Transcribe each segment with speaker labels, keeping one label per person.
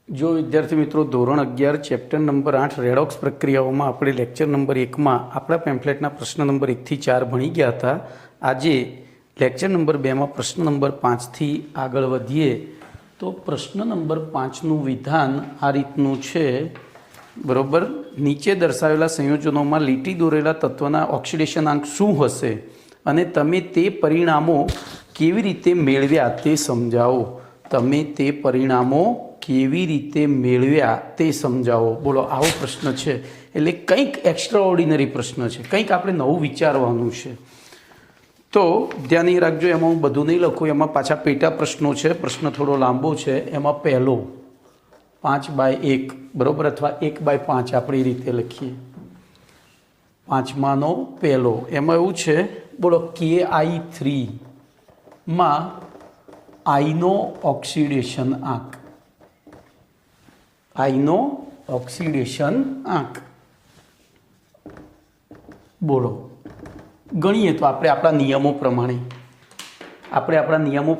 Speaker 1: જો વિદ્યાર્થી મિત્રો ધોરણ 11 ચેપ્ટર નંબર 8 રેડોક્સ પ્રક્રિયાઓમાં આપણે લેક્ચર નંબર 1માં આપણા પેમ્ફલેટના પ્રશ્ન નંબર 1 થી 4 ભણી ગયા હતા. આજે લેક્ચર નંબર 2માં પ્રશ્ન નંબર 5 થી આગળ વધીએ તો પ્રશ્ન નંબર 5નું વિધાન આ રીતનું છે. બરોબર, નીચે દર્શાવેલા સંયોજનોમાં લીટી દોરેલા તત્વના ઓક્સિડેશનાંક શું હશે અને તમે તે પરિણામો કેવી રીતે મેળવ્યા તે સમજાવો. તમે તે પરિણામો કેવી રીતે મેળવ્યા તે સમજાવો. બોલો, આવો પ્રશ્ન છે એટલે કંઈક એક્સ્ટ્રા ઓર્ડિનરી પ્રશ્ન છે, કંઈક આપણે નવું વિચારવાનું છે. તો ધ્યાન એ રાખજો, એમાં હું બધું નહીં લખું, એમાં પાછા પેટા પ્રશ્નો છે. પ્રશ્ન થોડો લાંબો છે. એમાં પહેલો 5/1 બરાબર, અથવા 1/5 આપણે એ રીતે લખીએ. પાંચમાનો પહેલો, એમાં એવું છે, બોલો, KI3 માં આઈનો ઓક્સિડેશન આંક. આઈનો ઓક્સિડેશન આંક બોલો, ગણીએ તો આપણે આપણા નિયમો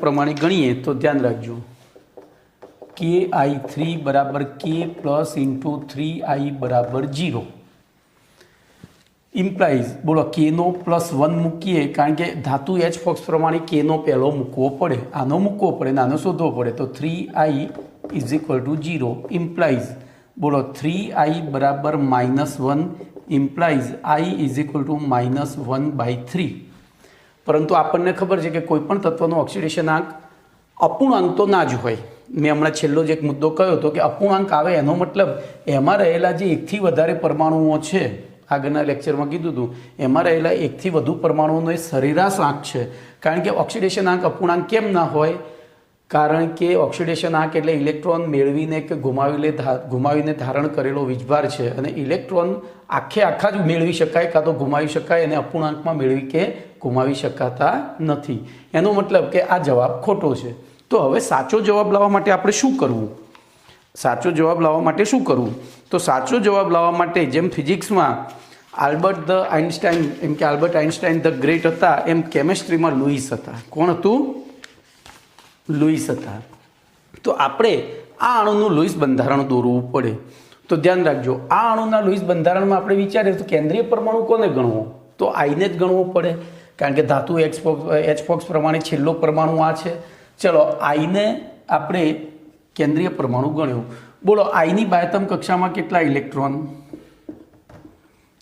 Speaker 1: પ્રમાણે ગણીએ તો ધ્યાન રાખજો, KI3 બરાબર K પ્લસ ઇન્ટુ 3I બરાબર 0 ઇમ્પ્લાઇઝ, બોલો, Kનો +1 મૂકીએ, કારણ કે ધાતુ H ફોક્સ પ્રમાણે Kનો પહેલો મૂકવો પડે, આનો મૂકવો પડે ને આનો શોધવો પડે, તો 3I is equal to 0 implies, બોલો, 3I બરાબર -1 implies I is equal to -1/3. પરંતુ આપણને ખબર છે કે કોઈ પણ તત્વનો ઓક્સિડેશનાંક અપૂર્ણાંક તો ના જ હોય. મેં હમણાં છેલ્લો જ એક મુદ્દો કહ્યો હતો કે અપૂર્ણાંક આવે એનો મતલબ એમાં રહેલા જે એકથી વધારે પરમાણુઓ છે, આગળના લેક્ચરમાં કીધું હતું, એમાં રહેલા એકથી વધુ પરમાણુઓનો એ સરેરાશ આંક છે. કારણ કે ઓક્સિડેશન આંક અપૂર્ણાંક કેમ ના હોય? કારણ કે ઓક્સિડેશન આંક એટલે ઇલેક્ટ્રોન મેળવીને કે ગુમાવીને ધારણ કરેલો વીજભાર છે, અને ઇલેક્ટ્રોન આખા જ મેળવી શકાય કાં તો ગુમાવી શકાય, અને અપૂર્ણાંકમાં મેળવી કે ગુમાવી શકાતા નથી. એનો મતલબ કે આ જવાબ ખોટો છે. તો હવે સાચો જવાબ લાવવા માટે આપણે શું કરવું? સાચો જવાબ લાવવા માટે શું કરવું? તો સાચો જવાબ લાવવા માટે જેમ ફિઝિક્સમાં આલ્બર્ટ આઇન્સ્ટાઇન ધ ગ્રેટ હતા, એમ કેમેસ્ટ્રીમાં લુઈસ હતા. કોણ હતું? લુઈસ હતા. તો આપણે આ અણુનું લુઈસ બંધારણ દોરવું પડે. તો ધ્યાન રાખજો, આ અણુના લુઈસ બંધારણમાં આપણે વિચારીએ તો કેન્દ્રીય પરમાણુ કોને ગણવો? તો આઈને જ ગણવો પડે, કારણ કે ધાતુ H ફોક્સ પ્રમાણે છેલ્લો પરમાણુ આ છે. ચલો, આઈને આપણે કેન્દ્રીય પરમાણુ ગણ્યો. બોલો, આઈની બાહ્યતમ કક્ષામાં કેટલા ઇલેક્ટ્રોન?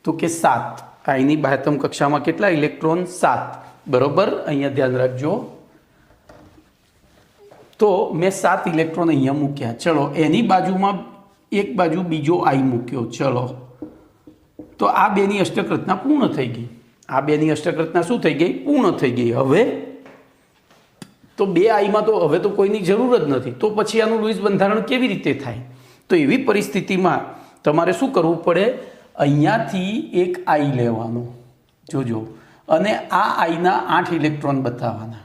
Speaker 1: તો કે 7. આઈની બાહ્યતમ કક્ષામાં કેટલા ઇલેક્ટ્રોન? 7. બરોબર, અહીંયા ધ્યાન રાખજો. તો મેં 7 ઇલેક્ટ્રોન અહીંયા મૂક્યા. ચલો, એની બાજુમાં એક બાજુ બીજો આઈ મૂક્યો. ચલો, તો આ બેની અષ્ટક રચના પૂર્ણ થઈ ગઈ. આ બેની અષ્ટક રચના શું થઈ ગઈ? પૂર્ણ થઈ ગઈ. હવે તો 2 આઈમાં તો હવે તો કોઈની જરૂર જ નથી. તો પછી આનું લુઈસ બંધારણ કેવી રીતે થાય? તો એવી પરિસ્થિતિમાં તમારે શું કરવું પડે? અહીંયાથી એક આઈ લેવાનો, જોજો, અને આ આઈના 8 ઇલેક્ટ્રોન બતાવવાના.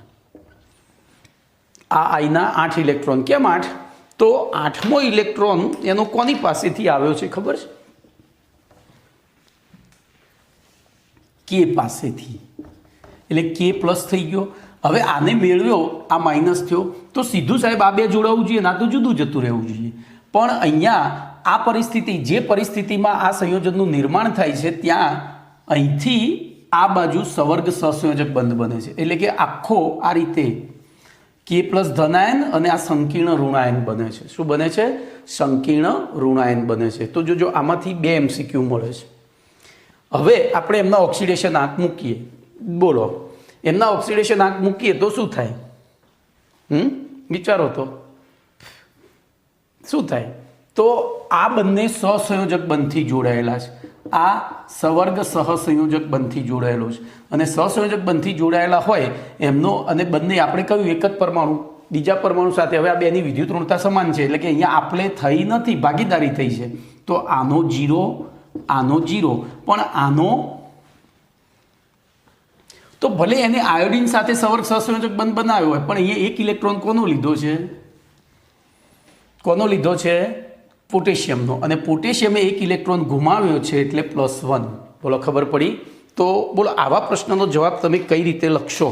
Speaker 1: આ આઈના 8 ઇલેક્ટ્રોન. કેમ 8? તો 8મો ઇલેક્ટ્રોન એનો કોની પાસેથી આવ્યો છે ખબર છે? K પાસેથી. એટલે K પ્લસ થઈ ગયો. હવે આને મેળવ્યો, આ માઇનસ થયો, તો સીધું સાહેબ આ બે જોડાવવું જોઈએ, ના તો જુદું જતું રહેવું જોઈએ. પણ અહીંયા આ પરિસ્થિતિ, જે પરિસ્થિતિમાં આ સંયોજનનું નિર્માણ થાય છે, ત્યાં અહીંથી આ બાજુ સવર્ગ સહસંયોજક બંધ બને છે. એટલે કે આખો આ રીતે K પ્લસ ધનાયન અને આ સંકીર્ણ ઋણાયન બને છે. શું બને છે? સંકીર્ણ ઋણાયન બને છે. તો જોજો, આમાંથી 2 MCQ મળે છે. હવે આપણે એમના ઓક્સિડેશન આંક મૂકીએ. બોલો, એમના ઓક્સિડેશન આંક મૂકીએ તો શું થાય? વિચારો તો શું થાય? તો આ બંને સહસંયોજક બંધથી જોડાયેલા છે. આ સવર્ગ સહસંયોજક બંધથી જોડાયેલો છે, અને સહસંયોજક બંધથી જોડાયેલા હોય એમનો, અને બંને આપણે કહ્યું એક જ પરમાણુ બીજા પરમાણુ સાથે, હવે આ બેની વિદ્યુત ઋણતા સમાન છે, એટલે કે અહીંયા આપણે થઈ નથી, ભાગીદારી થઈ છે. તો આનો 0, આનો 0, પણ આનો તો ભલે એને આયોડિન સાથે સવર્ગ સહસંયોજક બંધ બનાવ્યો હોય, પણ અહીંયા એક ઇલેક્ટ્રોન કોનો લીધો છે? કોનો લીધો છે? પોટેશિયમનો. અને પોટેશિયમે એક ઇલેક્ટ્રોન ગુમાવ્યો છે, એટલે +1. બોલો, ખબર પડી? તો બોલો, આવા પ્રશ્નનો જવાબ તમે કઈ રીતે લખશો?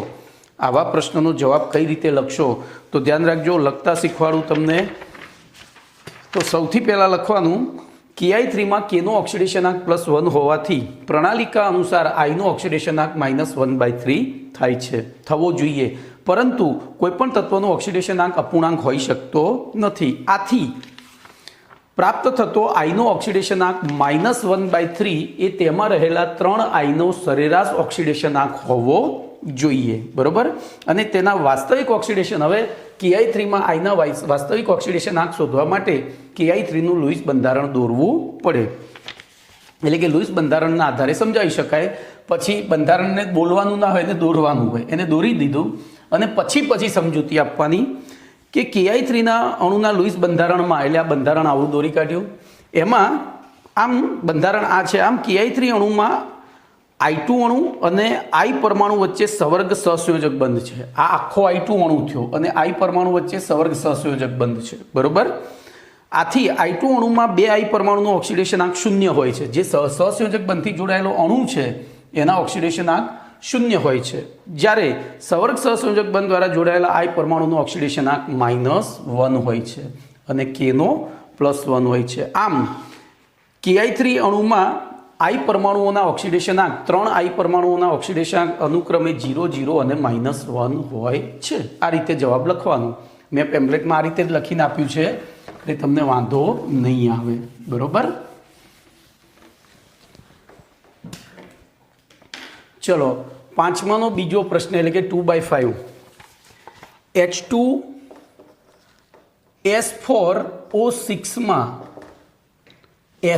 Speaker 1: આવા પ્રશ્નનો જવાબ કઈ રીતે લખશો? તો ધ્યાન રાખજો, લખતા શીખવાડું તમને. તો સૌથી પહેલાં લખવાનું Ki3માં Kનો ઓક્સિડેશનાંક +1 હોવાથી પ્રણાલિકા અનુસાર Iનો ઓક્સિડેશનાંક -1/3 થાય છે, થવો જોઈએ, પરંતુ કોઈપણ તત્વનો ઓક્સિડેશનાંક અપૂર્ણાંક હોઈ શકતો નથી. આથી પ્રાપ્ત થતો Iનો ઓક્સિડેશનાંક -1/3 એ તેમાં રહેલા 3 Iનો સરેરાશ ઓક્સિડેશનાંક હોવો જોઈએ, બરોબર. અને તેના વાસ્તવિક ઓક્સિડેશન, હવે Ki3માં Iના વાસ્તવિક ઓક્સિડેશનાંક શોધવા માટે Ki3નું લુઈસ બંધારણ દોરવું પડે. એટલે કે લુઈસ બંધારણના આધારે સમજાવી શકાય. પછી બંધારણને બોલવાનું ના હોય, એને દોરવાનું હોય, એને દોરી દીધું અને પછી સમજૂતી આપવાની કે Ki3ના અણુના લુઈસ બંધારણમાં, એટલે આ બંધારણ આવું દોરી કાઢ્યું. એમાં આમ બંધારણ આ છે. આમ Ki3 અણુમાં I2 અણુ અને I પરમાણુ વચ્ચે સવર્ગ સહસંયોજક બંધ છે. આ આખો I2 અણુ થયો અને I પરમાણુ વચ્ચે સવર્ગ સહસંયોજક બંધ છે, બરોબર. આથી I2 અણુમાં 2 I પરમાણુનો ઓક્સિડેશનાંક 0 હોય છે. જે સહસંયોજક બંધથી જોડાયેલો અણુ છે એના ઓક્સિડેશનાંક 0 હોય છે, જ્યારે સવર્ગ સહસંયોજક બંધ દ્વારા જોડાયેલા I પરમાણુનો ઓક્સિડેશનાંક -1 હોય છે અને Kનો +1 હોય છે. આમ Ki3 અણુમાં I પરમાણુઓના ઓક્સિડેશનાંક 3 I પરમાણુઓના ઓક્સિડેશનાંક અનુક્રમે 0, 0 અને -1 હોય છે. આ રીતે જવાબ લખવાનો. મેં પેમ્પલેટમાં આ રીતે જ લખીને આપ્યું છે એટલે તમને વાંધો નહીં આવે, બરોબર. ચલો, પાંચમાનો બીજો પ્રશ્ન, એટલે કે 2/5. H2S4O6માં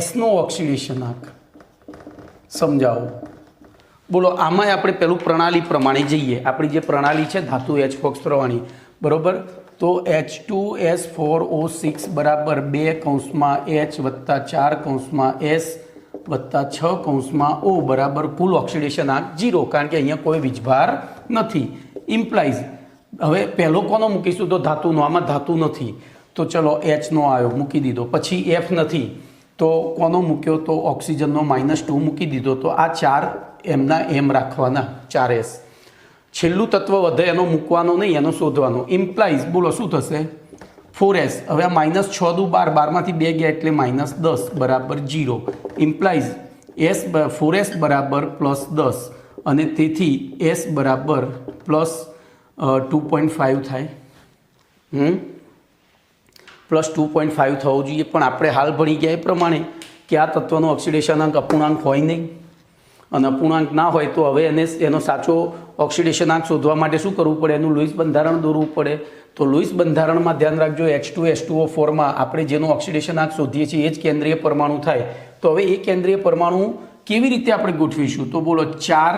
Speaker 1: Sનો ઓક્સિડેશનાંક સમજાવો. બોલો, આમાં આપણે પેલું પ્રણાલી પ્રમાણે જઈએ. આપણી જે પ્રણાલી છે ધાતુ H પ્રવાહની, બરોબર. તો H2S4O6 બરાબર 2 કૌંસમાં H વત્તા 4 કૌંસમાં S વત્તા 6 કૌંસમાં O બરાબર કુલ ઓક્સિડેશનાંક 0, કારણ કે અહીંયા કોઈ વીજભાર નથી. ઇમ્પ્લાઇઝ, હવે પહેલો કોનો મૂકીશું તો ધાતુનો. આમાં ધાતુ નથી તો ચલો Hનો આવ્યો, મૂકી દીધો. પછી F નથી તો કોનો મૂક્યો તો ઓક્સિજનનો -2 મૂકી દીધો. તો આ 4 એમના એમ રાખવાના, 4S. છેલ્લું તત્વ વધે એનો મૂકવાનો નહીં, એનો શોધવાનો. ઇમ્પ્લાઇઝ, બોલો શું થશે? 4S. હવે આ -6 દુ 12, 12માંથી 2 ગયા એટલે -10 બરાબર 0. ઇમ્પ્લાઇઝ 4S બરાબર +10 અને તેથી S બરાબર +2.5 થાય. +2.5 થવો જોઈએ. પણ આપણે હાલ ભણી ગયા એ પ્રમાણે કે આ તત્વનો ઓક્સિડેશનાંક અપૂર્ણાંક હોય નહીં, અને અપૂર્ણાંક ના હોય તો હવે એનો સાચો ઓક્સિડેશનાંક શોધવા માટે શું કરવું પડે? એનું લુઈસ બંધારણ દોરવું પડે. તો લુઈસ બંધારણમાં ધ્યાન રાખજો, H2S2O4માં આપણે જેનો ઓક્સિડેશનાંક શોધીએ છીએ એ જ કેન્દ્રીય પરમાણુ થાય. તો હવે એ કેન્દ્રીય પરમાણુ કેવી રીતે આપણે ગોઠવીશું? તો બોલો 4,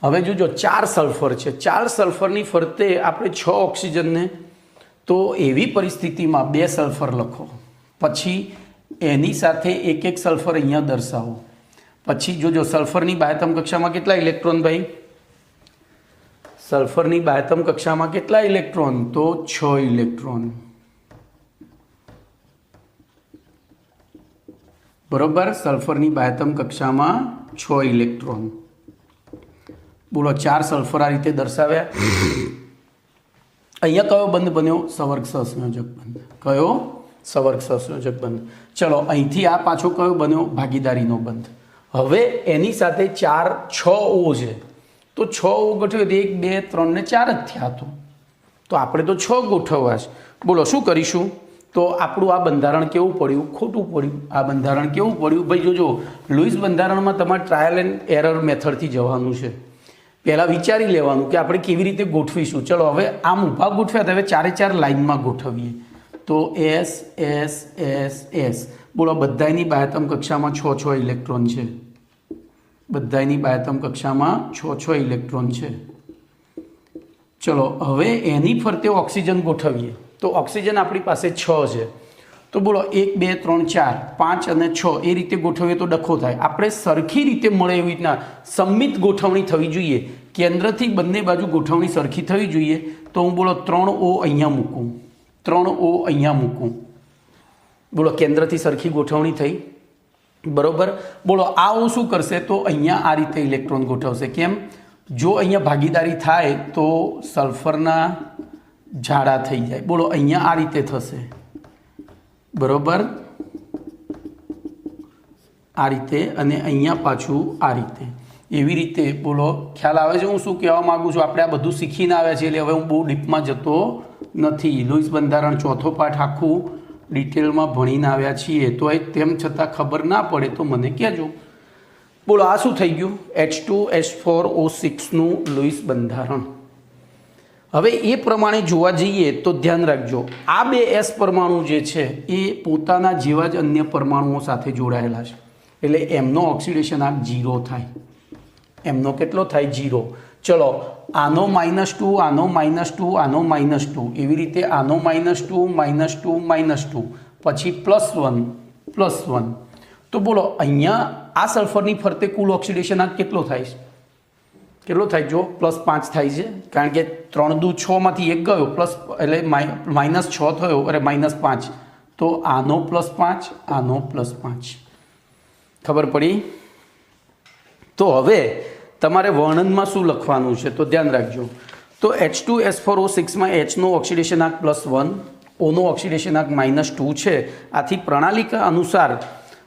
Speaker 1: હવે જોજો 4 સલ્ફર છે. 4 સલ્ફરની ફરતે આપણે 6 ઓક્સિજનને, તો એવી પરિસ્થિતિમાં 2 સલ્ફર લખો, પછી એની સાથે એક સલ્ફર અહીંયા દર્શાવો. પછી જોજો સલ્ફરની બાહ્યતમ કક્ષામાં કેટલા ઇલેક્ટ્રોન ભાઈ? સલ્ફરની બાહ્યતમ કક્ષામાં કેટલા ઇલેક્ટ્રોન? તો 6 ઇલેક્ટ્રોન, બરોબર. સલ્ફરની બાહ્યતમ કક્ષામાં 6 ઇલેક્ટ્રોન. બોલો 4 સલ્ફર આ રીતે દર્શાવ્યા. અહીંયા કયો બંધ બન્યો? સવર્ગ સહસંયોજક બંધ. કયો? સવર્ગ સહસંયોજક બંધ. ચલો, અહીંથી આ પાછો કયો બન્યો? ભાગીદારીનો બંધ. હવે એની સાથે 4 6 O છે, તો 6 O ગોઠવ્યો, 1 2 3 ને 4 જ થયા. તો આપણે તો 6 ગોઠવવા છે. બોલો શું કરીશું? તો આપણું આ બંધારણ કેવું પડ્યું? ખોટું પડ્યું. આ બંધારણ કેવું પડ્યું ભાઈ? જોજો, લુઈસ બંધારણમાં તમારે ટ્રાયલ એન્ડ એરર મેથડથી જવાનું છે. પહેલાં વિચારી લેવાનું કે આપણે કેવી રીતે ગોઠવીશું. ચલો, હવે આમ ઊભા ગોઠવ્યા, હવે 4 લાઇનમાં ગોઠવીએ. તો S S S S. બોલો, બધાની બાહ્યતમ કક્ષામાં 6 ઇલેક્ટ્રોન છે. બધાની બાહ્યતમ કક્ષામાં 6 ઇલેક્ટ્રોન છે. ચલો, હવે એની ફરતે ઓક્સિજન ગોઠવીએ. તો ઓક્સિજન આપણી પાસે 6 છે. તો બોલો 1 2 3 4 5 અને 6 એ રીતે ગોઠવીએ તો ડખો થાય. આપણે સરખી રીતે મળે એવી રીતના સંમિત ગોઠવણી થવી જોઈએ. કેન્દ્રથી બંને બાજુ ગોઠવણી સરખી થવી જોઈએ. તો હું બોલો 3 O અહીંયા મૂકું, 3 O અહીંયા મૂકું. બોલો કેન્દ્રથી સરખી ગોઠવણી થઈ, બરોબર. બોલો આ O શું કરશે? તો અહીંયા આ રીતે ઇલેક્ટ્રોન ગોઠવશે. કેમ? જો અહીંયા ભાગીદારી થાય તો સલ્ફરના ઝાડા થઈ જાય. બોલો અહીંયા આ રીતે થશે. બરોબર, આ રીતે, અને અહીંયા પાછું આ રીતે. એવી રીતે બોલો, ખ્યાલ આવે છે હું શું કહેવા માગું છું? આપણે આ બધું શીખીને આવ્યા છીએ, એટલે હવે હું બહુ ડીપમાં જતો નથી. લુઈસ બંધારણ ચોથો પાઠ આખું ડિટેલમાં ભણીને આવ્યા છીએ, તો એ તેમ છતાં ખબર ના પડે તો મને કહેજો. બોલો, આ શું થઈ ગયું? H2S4O6નું લુઈસ બંધારણ. હવે એ પ્રમાણે જોવા જઈએ તો ધ્યાન રાખજો, આ બે એસ પરમાણુ જે છે એ પોતાના જેવા જ અન્ય પરમાણુઓ સાથે જોડાયેલા છે, એટલે એમનો ઓક્સિડેશન આંક 0 થાય. એમનો કેટલો થાય? 0. ચલો, આનો -2, આનો -2, આનો -2, એવી રીતે આનો -2, -2, પછી +1. તો બોલો, અહીંયા આ સલ્ફરની ફરતે કુલ ઓક્સિડેશન આંક કેટલો થાય છે? કેટલો થાય? જો +5 થાય છે, કારણ કે 3 દુ 6 માંથી 1 ગયો, પ્લસ એટલે -6 થયો, અરે -5. તો આનો +5, આનો +5. ખબર પડી? તો હવે તમારે વર્ણનમાં શું લખવાનું છે તો ધ્યાન રાખજો. તો H2S4O6માં Hનો ઓક્સિડેશન આંક +1, Oનો ઓક્સિડેશન આંક -2 છે. આથી પ્રણાલિકા અનુસાર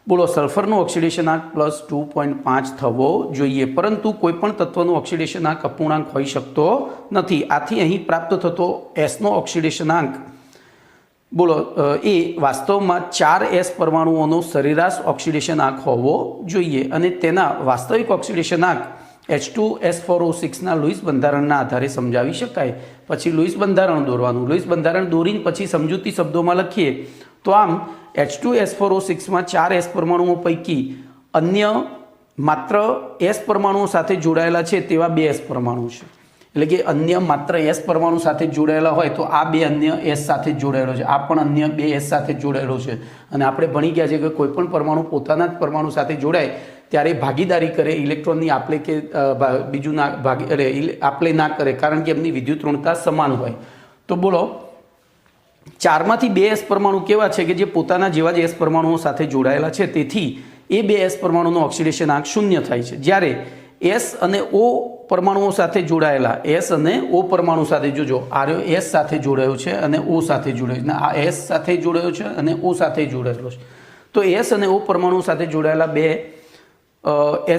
Speaker 1: બોલો, સલ્ફરનો ઓક્સિડેશન આંક +2.5 થવો જોઈએ, પરંતુ કોઈપણ તત્વનો ઓક્સિડેશન આંક અપૂર્ણાંક હોઈ શકતો નથી. આથી અહીં પ્રાપ્ત થતો એસનો ઓક્સિડેશન આંક બોલો એ વાસ્તવમાં 4s પરમાણુઓનો સરેરાશ ઓક્સિડેશન આંક હોવો જોઈએ, અને તેના વાસ્તવિક ઓક્સિડેશન આંક H2S4O6ના લુઈસ બંધારણના આધારે સમજાવી શકાય. પછી લુઈસ બંધારણ દોરવાનું. લુઈસ બંધારણ દોરીને પછી સમજૂતી શબ્દોમાં લખીએ તો આમ H2S4O6માં 4s પરમાણુઓ પૈકી અન્ય માત્ર s પરમાણુઓ સાથે જોડાયેલા છે તેવા 2s પરમાણુ છે. એટલે કે અન્ય માત્ર s પરમાણુ સાથે જોડાયેલા હોય તો આ બે અન્ય s સાથે જોડાયેલો છે, આ પણ અન્ય 2s સાથે જોડાયેલો છે. અને આપણે ભણી ગયા છે કે કોઈ પણ પરમાણુ પોતાના જ પરમાણુ સાથે જોડાય ત્યારે ભાગીદારી કરે, ઇલેક્ટ્રોનની આપલે કે બીજું ના આપલે ના કરે, કારણ કે એમની વિદ્યુત ઋણતા સમાન હોય. તો બોલો, 4માંથી 2s પરમાણુ કેવા છે કે જે પોતાના જેવા જ s પરમાણુઓ સાથે જોડાયેલા છે, તેથી એ 2s પરમાણુનો ઓક્સિડેશન આંક 0 થાય છે. જ્યારે s અને o પરમાણુઓ સાથે જોડાયેલા, s અને o પરમાણુ સાથે, જોજો આ s સાથે જોડાયો છે અને o સાથે જોડાયો છે, આ s સાથે જોડાયો છે અને o સાથે જોડાયેલો છે. તો s અને o પરમાણુ સાથે જોડાયેલા બે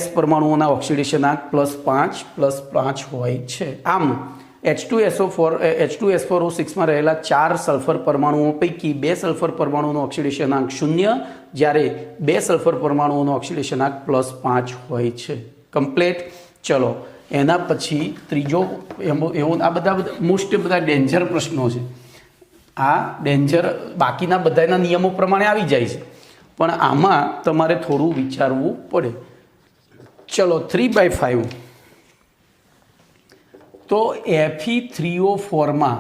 Speaker 1: s પરમાણુઓના ઓક્સિડેશન આંક +5 હોય છે. આમ H2S4O6માં રહેલા 4 સલ્ફર પરમાણુઓ પૈકી 2 સલ્ફર પરમાણુનો ઓક્સિડેશન આંક 0, જ્યારે 2 સલ્ફર પરમાણુઓનો ઓક્સિડેશન આંક +5 હોય છે. કમ્પ્લીટ. ચલો, એના પછી ત્રીજો એવો, આ બધા બધા ડેન્જર પ્રશ્નો છે. આ ડેન્જર બાકીના બધાના નિયમો પ્રમાણે આવી જાય છે, પણ આમાં તમારે થોડું વિચારવું પડે. ચલો, 3/5. તો Fe3O4માં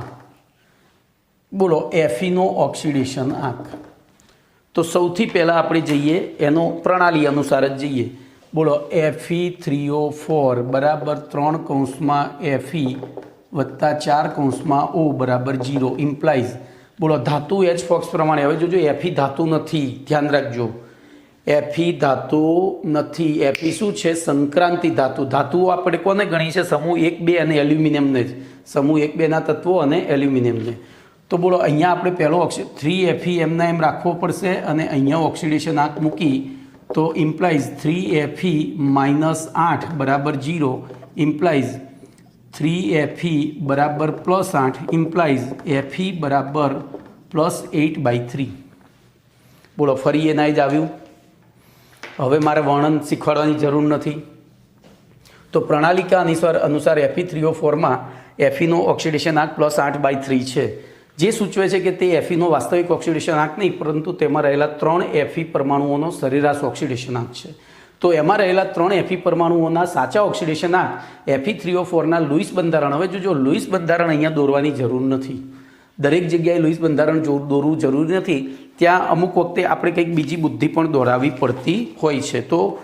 Speaker 1: બોલો Feનો ઓક્સિડેશન આંક. તો સૌથી પહેલાં આપણે જઈએ એનો પ્રણાલી અનુસાર જ જઈએ. બોલો, Fe3O4 બરાબર 3 કૌંસમાં Fe વત્તા 4 કૌંસમાં O બરાબર 0 ઇમ્પ્લાઇઝ. બોલો, ધાતુ H ફોક્સ પ્રમાણે. હવે જોજો, Fe ધાતુ નથી, ધ્યાન રાખજો. Fe ધાતુ નથી. Fe શું છે? સંક્રાંતિ ધાતુ. ધાતુઓ આપણે કોને ગણી છે? સમૂહ 1, 2 અને એલ્યુમિનિયમને જ. સમૂહ 1, 2ના તત્વો અને એલ્યુમિનિયમને. તો બોલો, અહીંયા આપણે પહેલો 3Fe એમના એમ રાખવો પડશે, અને અહીંયા ઓક્સિડેશન આંક મૂકી તો ઇમ્પ્લાઇઝ 3Fe -8 બરાબર 0 ઇમ્પ્લાઇઝ 3Fe બરાબર +8 ઇમ્પ્લાઇઝ Fe બરાબર +8/3. બોલો, ફરી એના જ આવ્યું. હવે મારે વર્ણન શીખવાડવાની જરૂર નથી. તો પ્રણાલિકા અનુસાર Fe3O4માં Feનો ઓક્સિડેશન આંક +8/3 છે, જે સૂચવે છે કે તે Feનો વાસ્તવિક ઓક્સિડેશન આંક નહીં, પરંતુ તેમાં રહેલા 3 Fe પરમાણુઓનો સરેરાશ ઓક્સિડેશન આંક છે. તો એમાં રહેલા 3 Fe પરમાણુઓના સાચા ઓક્સિડેશન આંક Fe3O4ના લુઈસ બંધારણ. હવે જોજો, લુઈસ બંધારણ અહીંયા દોરવાની જરૂર નથી. દરેક જગ્યાએ લુઈસ બંધારણ દોરવું જરૂરી નથી. ત્યાં અમુક વખતે આપણે કંઈક બીજી બુદ્ધિ પણ દોરાવવી પડતી હોય છે. તો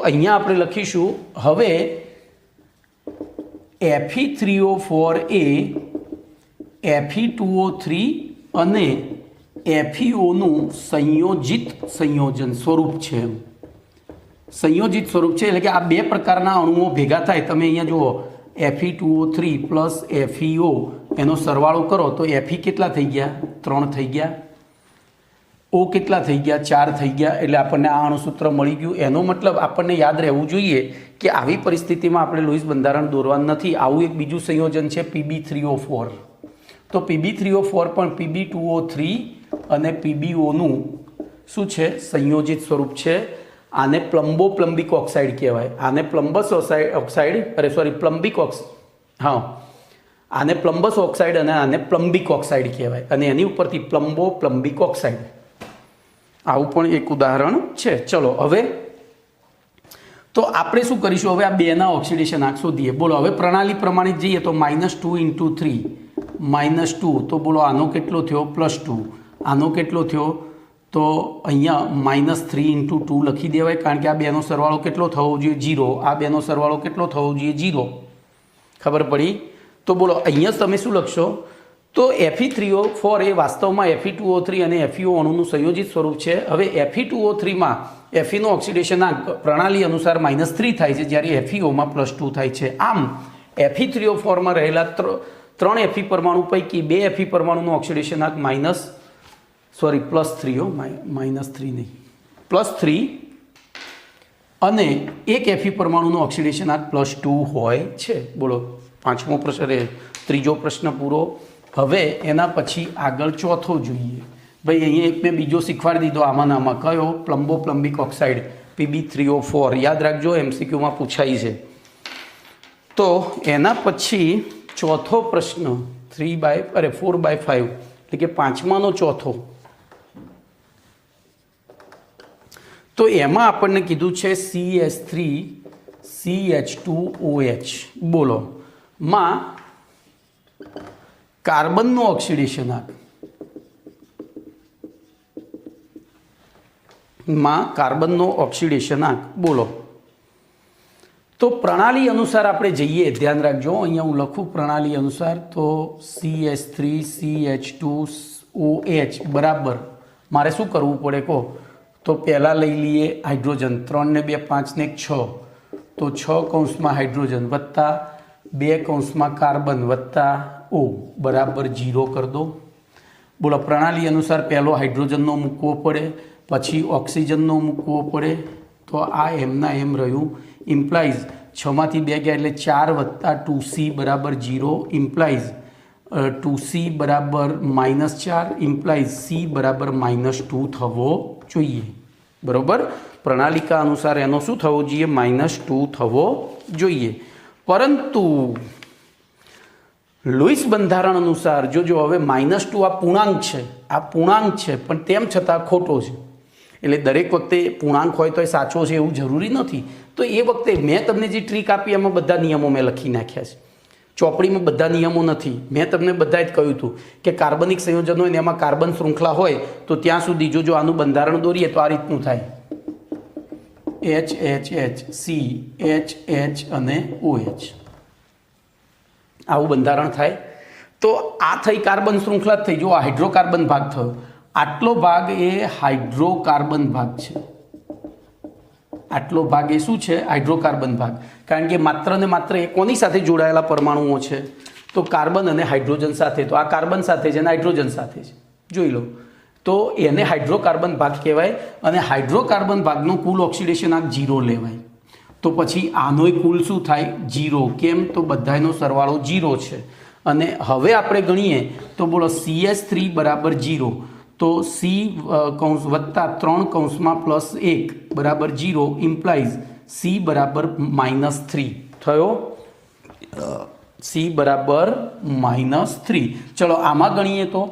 Speaker 1: અહીંયા આપણે લખીશું, હવે Fe3O4 એ Fe2O3 અને FeOનું સંયોજન સ્વરૂપ છે. સંયોજિત સ્વરૂપ છે, એટલે કે આ બે પ્રકારના અણુઓ ભેગા થાય. તમે અહીંયા જુઓ, Fe2O3 પ્લસ FeO એનો સરવાળો કરો તો Fe કેટલા થઈ ગયા? 3 થઈ ગયા. ઓ કેટલા થઈ ગયા? 4 થઈ ગયા. એટલે આપણને આ અણુસૂત્ર મળી ગયું. એનો મતલબ આપણને યાદ રહેવું જોઈએ કે આવી પરિસ્થિતિમાં આપણે લુઈસ બંધારણ દોરવાનું નથી. આવું એક બીજું સંયોજન છે Pb3O4. તો Pb3O4 પણ Pb2O3 અને PbOનું શું છે? સંયોજિત સ્વરૂપ છે. આને પ્લમ્બિક ઓક્સાઇડ કહેવાય. આને પ્લમ્બિક ઓક્સાઇડ આને પ્લમ્બસ ઓક્સાઇડ અને આને પ્લમ્બિક ઓક્સાઇડ કહેવાય. અને એની ઉપરથી પ્લમ્બિક ઓક્સાઇડ. આવું પણ એક ઉદાહરણ છે. ચલો હવે તો આપણે શું કરીશું? હવે આ બેના ઓક્સિડેશન આંક શોધીએ. બોલો હવે પ્રણાલી પ્રમાણે જઈએ તો -2 × 3 -2. તો બોલો આનો કેટલો થયો? +2. આનો કેટલો થયો? તો અહીંયા -3 × 2 લખી દેવાય, કારણ કે આ બેનો સરવાળો કેટલો થવો જોઈએ? 0. આ બેનો સરવાળો કેટલો થવો જોઈએ? 0. ખબર પડી? તો બોલો અહીંયા તમે શું લખશો? તો Fe3O4 એ વાસ્તવમાં Fe2O3 અને FeO અણુનું સંયોજિત સ્વરૂપ છે. હવે Fe2O3માં Feનો ઓક્સિડેશન પ્રણાલી અનુસાર -3 થાય છે, જ્યારે FeOમાં +2 થાય છે. આમ Fe3O4માં રહેલા 3 Fe પરમાણુ પૈકી 2 Fe પરમાણુનું ઓક્સિડેશન +3 અને એક Fe પરમાણુનું ઓક્સિડેશન +2 હોય છે. બોલો પાંચમો પ્રશ્ન, ત્રીજો પ્રશ્ન પૂરો. હવે એના પછી આગળ ચોથો જોઈએ. ભાઈ અહીંયા એક મેં બીજો શીખવાડી દીધો આમાં કયો? પ્લમ્બિક ઓક્સાઇડ Pb3O4. યાદ રાખજો, MCQમાં પૂછાય છે. તો એના પછી ચોથો પ્રશ્ન 4/5 એટલે કે પાંચમાનો ચોથો. તો એમાં આપણને કીધું છે CH3CH2OH. બોલો માં કાર્બનનું ઓક્સિડેશન આંક. બોલો તો પ્રણાલી અનુસાર આપણે જઈએ. ધ્યાન રાખજો, અહીંયા હું લખું પ્રણાલી અનુસાર. તો CH3CH2OH બરાબર મારે શું કરવું પડે કહો? તો પહેલાં લઈ લઈએ હાઇડ્રોજન. 3 ને 2 5 ને 6. તો 6 કૌંસમાં હાઇડ્રોજન વત્તા 2 કૌંસમાં કાર્બન વત્તા O બરાબર 0 કરી દો. બોલો પ્રણાલી અનુસાર પહેલો હાઇડ્રોજનનો મૂકવો પડે, પછી ઓક્સિજનનો મૂકવો પડે. તો આ એમના એમ રહ્યું. ઇમ્પ્લાઇઝ 6માંથી 2 ગયા એટલે 4 વત્તા 2C બરાબર 0. ઇમ્પ્લાઇઝ 2C બરાબર -4. ઇમ્પ્લાઇઝ C બરાબર -2 થવો જોઈએ. બરાબર પ્રણાલિકા અનુસાર એનો શું થવો જોઈએ? -2 થવો જોઈએ. પરંતુ લુઈસ બંધારણ અનુસાર જોજો, હવે -2 આ પૂર્ણાંક છે, પણ તેમ છતાં ખોટો છે. એટલે દરેક વખતે પૂર્ણાંક હોય તો એ સાચો છે એવું જરૂરી નથી. તો એ વખતે મેં તમને જે ટ્રીક આપી એમાં બધા નિયમો મેં લખી નાખ્યા છે. ચોપડીમાં બધા નિયમો નથી. મેં તમને બધાએ જ કહ્યું હતું કે કાર્બનિક સંયોજન હોય ને એમાં કાર્બન શૃંખલા હોય તો ત્યાં સુધી જો આનું બંધારણ દોરીએ તો આ રીતનું થાય: HHH, C, HH અને OH. આવું બંધારણ થાય. તો આ થઈ કાર્બન શૃંખલા જ થઈ. જો આ હાઇડ્રોકાર્બન ભાગ થયો, આટલો ભાગ એ હાઇડ્રોકાર્બન ભાગ છે. આટલો ભાગ એ શું છે? હાઇડ્રોકાર્બન ભાગ. કારણ કે માત્ર ને માત્ર એ કોની સાથે જોડાયેલા પરમાણુઓ છે? તો કાર્બન અને હાઇડ્રોજન સાથે. તો આ કાર્બન સાથે છે અને હાઇડ્રોજન સાથે છે. જોઈ લો. તો એને હાઇડ્રોકાર્બન ભાગ કહેવાય. અને હાઇડ્રોકાર્બન ભાગનો કુલ ઓક્સિડેશન આંક 0 લેવાય. તો પછી આનોય કુલ શું થાય? 0. કેમ? તો બધાનો સરવાળો 0 છે. અને હવે આપણે ગણીએ તો બોલો CH3 બરાબર 0. તો C કૌંસ વત્તા 3 કૌંસમાં +1 બરાબર 0. ઇમ્પ્લાઇઝ C બરાબર -3 થયો. C બરાબર -3. ચલો આમાં ગણીએ તો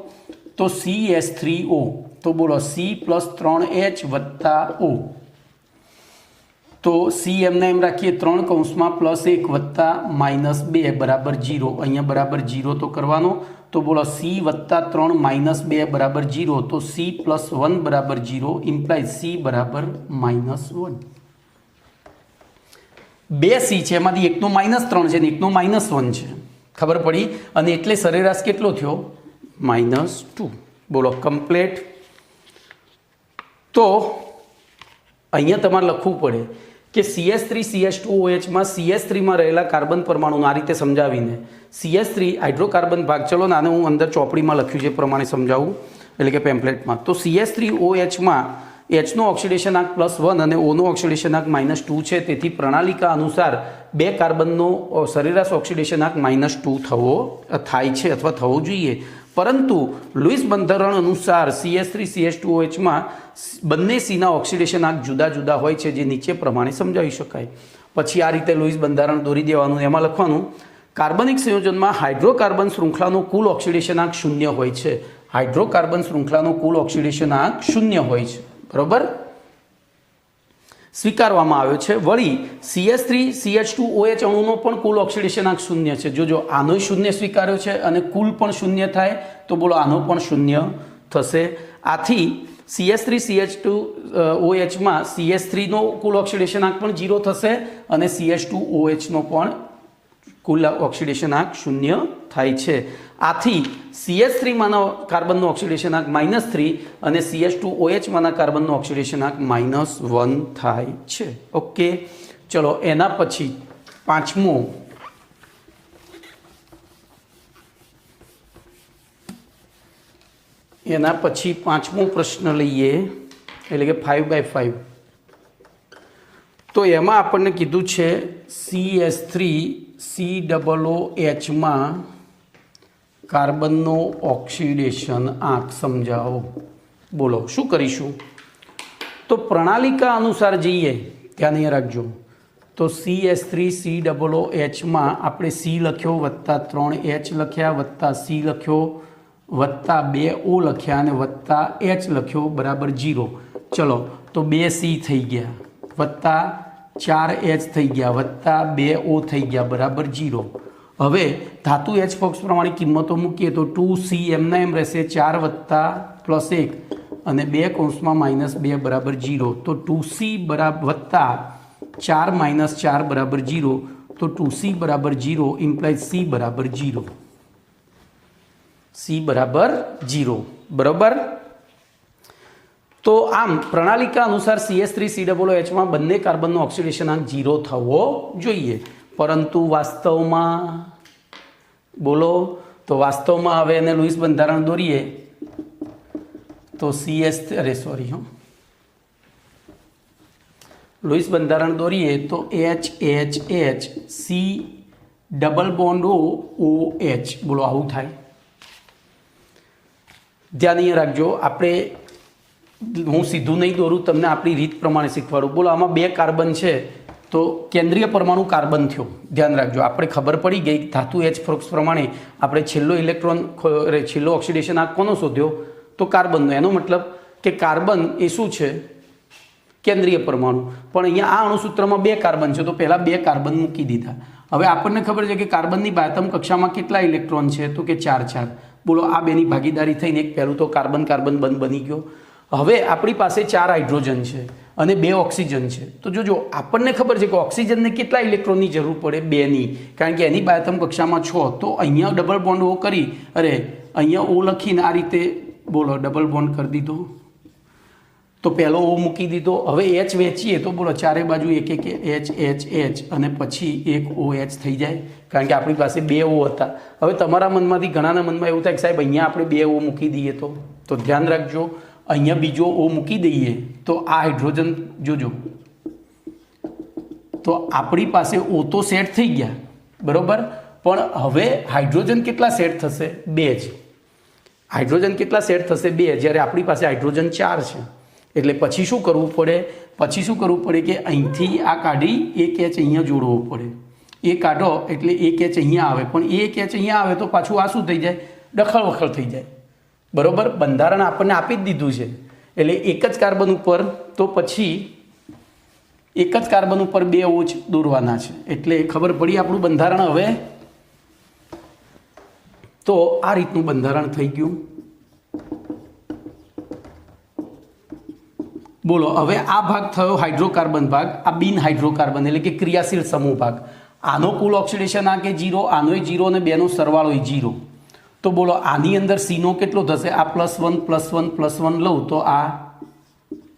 Speaker 1: CH3O. તો બોલો C + 3H વત્તા O. તો C એમને એમ રાખીએ 3 કૌંસમાં +1 વત્તા -2 બરાબર 0. અહીંયા બરાબર 0 તો કરવાનો. તો બોલો C વત્તા 3 -2 બરાબર 0. તો C + 1 બરાબર 0. ઇમ્પ્લાઇઝ C બરાબર -1. 2 C છે, એમાંથી એકનો -3 છે ને એકનો -1 છે. ખબર પડી? અને એટલે સરેરાશ કેટલો થયો? -2. બોલો કમ્પ્લીટ. તો અહીંયા તમારે લખવું પડે કે CH3CH2OHમાં CH3માં રહેલા કાર્બન પરમાણુને આ રીતે સમજાવીને CH3 હાઇડ્રોકાર્બન ભાગ. ચલો ને આને હું અંદર ચોપડીમાં લખ્યું છે પ્રમાણે સમજાવું. એટલે કે પેમ્પલેટમાં. તો CH3OHમાં Hનો ઓક્સિડેશનાંક +1 અને Oનો ઓક્સિડેશનાંક -2 છે. તેથી પ્રણાલિકા અનુસાર બે કાર્બનનો સરેરાશ ઓક્સિડેશનાંક -2 થાય છે અથવા થવો જોઈએ. પરંતુ લુઈસ બંધારણ અનુસાર CH3CH2OHમાં બંને Cના ઓક્સિડેશનાંક જુદા જુદા હોય છે, જે નીચે પ્રમાણે સમજાવી શકાય. પછી આ રીતે લુઈસ બંધારણ દોરી દેવાનું. એમાં લખવાનું કાર્બનિક સંયોજનમાં હાઇડ્રોકાર્બન શૃંખલાનો કુલ ઓક્સિડેશનાંક 0 હોય છે. હાઇડ્રોકાર્બન શૃંખલાનો કુલ ઓક્સિડેશનાંક 0 હોય છે. બરોબર, સ્વીકારવામાં આવ્યો છે. વળી CH3CH2OH અણુનો પણ કુલ ઓક્સિડેશનાંક 0 છે. જોજો, આનો 0 સ્વીકાર્યો છે અને કુલ પણ 0 થાય તો બોલો આનો પણ 0 થશે. આથી CH3CH2OHમાં CH3નો કુલ ઓક્સિડેશનાંક પણ 0 થશે અને CH2OHનો પણ કુલ ઓક્સિડેશનાંક 0 થાય છે. આથી CH3માંના કાર્બનનો ઓક્સિડેશનાંક -3 અને CH2OHમાંના કાર્બનનો ઓક્સિડેશનાંક -1 થાય છે. ઓકે, ચલો એના પછી પાંચમો પ્રશ્ન લઈએ, એટલે કે 5/5. તો એમાં આપણને કીધું છે CH3COOHમાં કાર્બનનો ઓક્સિડેશન આંક સમજાવો. બોલો શું કરીશું? તો પ્રણાલિકા અનુસાર જઈએ, ધ્યાન અહીંયા રાખજો. તો CH3COOHમાં આપણે C લખ્યો +3H લખ્યા +C લખ્યો +2O લખ્યા અને +H લખ્યો બરાબર 0. ચલો, તો 2C થઈ ગયા +4H થઈ ગયા +2O થઈ ગયા બરાબર 0. હવે ધાતુ H પક્ષ પ્રમાણે કિંમતો મૂકીએ તો 2C એમના એમ રહેશે, 4 +1 અને 2 કૌંસમાં -2 બરાબર 0. તો 2C બરાબર +4 - 4 બરાબર 0. તો 2C બરાબર 0 ઇમ્પ્લાઇઝ C બરાબર 0. C બરાબર 0. બરાબર. તો આમ પ્રણાલિકા અનુસાર CH3COOHમાં બંને કાર્બનનો ઓક્સિડેશનાંક 0 થવો જોઈએ. પરંતુ વાસ્તવમાં બોલો, તો વાસ્તવમાં હવે એને લુઈસ બંધારણ દોરીએ તો લુઈસ બંધારણ દોરીએ તો HHH C double bond OH. બોલો આવું થાય. ધ્યાન અહીંયા રાખજો. આપણે હું સીધું નહીં દોરું, તમને આપણી રીત પ્રમાણે શીખવાડું. બોલો આમાં 2 કાર્બન છે તો કેન્દ્રીય પરમાણુ કાર્બન થયો. ધ્યાન રાખજો, આપણે ખબર પડી ગઈ ધાતુ H પક્ષ પ્રમાણે આપણે છેલ્લો ઓક્સિડેશન આંક કોનો શોધ્યો? તો કાર્બનનો. એનો મતલબ કે કાર્બન એ શું છે? કેન્દ્રીય પરમાણુ. પણ અહીંયા આ અણુસૂત્રમાં 2 કાર્બન છે તો પહેલાં 2 કાર્બન મૂકી દીધા. હવે આપણને ખબર છે કે કાર્બનની બાહ્યતમ કક્ષામાં કેટલા ઇલેક્ટ્રોન છે? તો કે 4. બોલો આ બેની ભાગીદારી થઈને એક પહેલું તો કાર્બન બંધ બની ગયો. હવે આપણી પાસે 4 હાઇડ્રોજન છે અને 2 ઓક્સિજન છે. તો જોજો, આપણને ખબર છે કે ઓક્સિજનને કેટલા ઇલેક્ટ્રોનની જરૂર પડે? 2ની, કારણ કે એની બાહ્યતમ કક્ષામાં 6. તો અહીંયા ડબલ બોન્ડ O કરી, અહીંયા O લખીને આ રીતે બોલો ડબલ બોન્ડ કરી દીધો. તો પહેલો O મૂકી દીધો. હવે H વેચીએ તો બોલો ચારે બાજુ એક H અને પછી એક OH થઈ જાય, કારણ કે આપણી પાસે 2 O હતા. હવે તમારા મનમાંથી ઘણાના મનમાં એવું થાય કે સાહેબ અહીંયા આપણે 2 O મૂકી દઈએ તો ધ્યાન રાખજો, અહીંયા બીજો O મૂકી દઈએ તો આ હાઇડ્રોજન જોજો, તો આપણી પાસે O તો સેટ થઈ ગયા બરોબર. પણ હવે હાઇડ્રોજન કેટલા સેટ થશે? 2 જ. હાઇડ્રોજન કેટલા સેટ થશે? 2. જ્યારે આપણી પાસે હાઇડ્રોજન 4 છે. એટલે પછી શું કરવું પડે? કે અહીંથી આ કાઢી એક H અહીંયા જોડવો પડે. એ કાઢો એટલે એક H અહીંયા આવે, પણ એક H અહીંયા આવે તો પાછું આ શું થઈ જાય? દખલ થઈ જાય બરોબર. બંધારણ આપણને આપી જ દીધું છે. એટલે એક જ કાર્બન ઉપર તો પછી એક જ કાર્બન ઉપર 2 OH દોરવાના છે. એટલે ખબર પડી આપણું બંધારણ. હવે તો આ રીતનું બંધારણ થઈ ગયું. બોલો હવે આ ભાગ થયો હાઇડ્રોકાર્બન ભાગ, આ બિન હાઇડ્રોકાર્બન એટલે કે ક્રિયાશીલ સમૂહ ભાગ. આનો કુલ ઓક્સિડેશન આંક એ 0, આનોય 0 અને બેનો સરવાળો 0. તો બોલો આની અંદર સીનો કેટલો થશે? આ +1 લઉં તો આ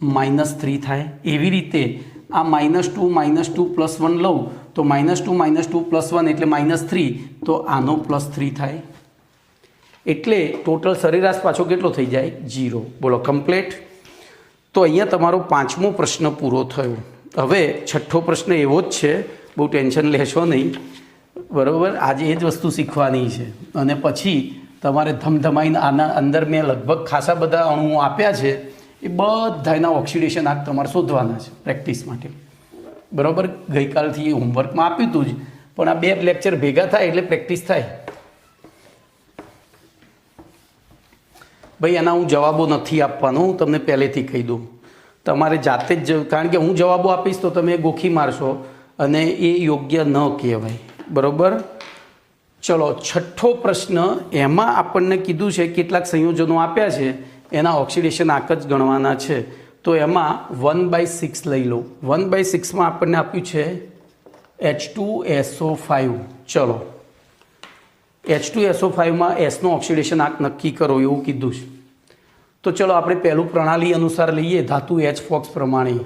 Speaker 1: -3 થાય. એવી રીતે આ -2 +1 લઉં તો -2 +1 એટલે -3, તો આનો +3 થાય. એટલે ટોટલ સરેરાશ પાછો કેટલો થઈ જાય 0. બોલો કમ્પ્લીટ. તો અહીંયા તમારો 5મો પ્રશ્ન પૂરો થયો. હવે 6થો પ્રશ્ન એવો જ છે, બહુ ટેન્શન લેશો નહીં, બરાબર. આજે એ જ વસ્તુ શીખવાની છે અને પછી તમારે ધમધમાઈને આના અંદર મેં લગભગ ખાસા બધા અણુઓ આપ્યા છે, એ બધાના ઓક્સિડેશન આંક તમારે શોધવાના છે પ્રેક્ટિસ માટે, બરાબર. ગઈકાલથી એ હોમવર્કમાં આપ્યું હતું જ, પણ આ 2 લેક્ચર ભેગા થાય એટલે પ્રેક્ટિસ થાય. ભાઈ એના હું જવાબો નથી આપવાનો, હું તમને પહેલેથી કહી દઉં. તમારે જાતે જ, કારણ કે હું જવાબો આપીશ તો તમે ગોખી મારશો અને એ યોગ્ય ન કહેવાય, બરાબર. ચલો 6થો પ્રશ્ન, એમાં આપણને કીધું છે કેટલાક સંયોજનો આપ્યા છે, એના ઓક્સિડેશન આંક જ ગણવાના છે. તો એમાં 1/6 લઈ લો. 1/6માં આપણને આપ્યું છે H2SO5. ચલો H2SO5માં એસનો ઓક્સિડેશન આંક નક્કી કરો એવું કીધું છે. તો ચલો આપણે પહેલું પ્રણાલી અનુસાર લઈએ, ધાતુ H પ્રમાણે.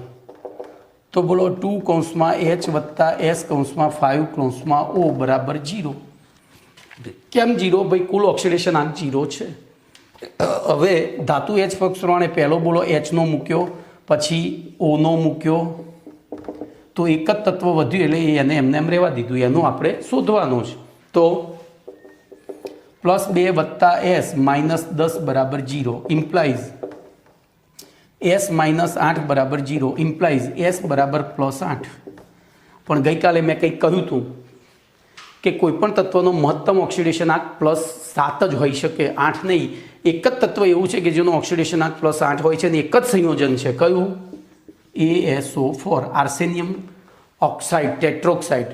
Speaker 1: તો બોલો 2 કૌંસમાં H વત્તા S કૌંસમાં 5 કૌંસમાં O બરાબર 0. કેમ 0? ભાઈ કુલ ઓક્સિડેશન આંક 0 છે. હવે ધાતુ H પ્રમાણે પહેલો બોલો Hનો મૂક્યો, પછી Oનો મૂક્યો, તો એક જ તત્વ વધ્યું એટલે એને એમને એમ રહેવા દીધું. એનું આપણે શોધવાનું છે. તો +2 વત્તા S -10 બરાબર 0 ઇમ્પ્લાઇઝ S -8 બરાબર 0 ઇમ્પ્લાઇઝ S બરાબર +8. પણ ગઈકાલે મેં કંઈક કહ્યું હતું કે કોઈપણ તત્વનો મહત્તમ ઓક્સિડેશન આંક +7 જ હોઈ શકે, 8 નહીં. એક જ તત્વ એવું છે કે જેનો ઓક્સિડેશન આંક +8 હોય છે અને એક જ સંયોજન છે. કયું? ASO4, આર્સેનિયમ ઓક્સાઇડ ટેટ્રોક્સાઇડ,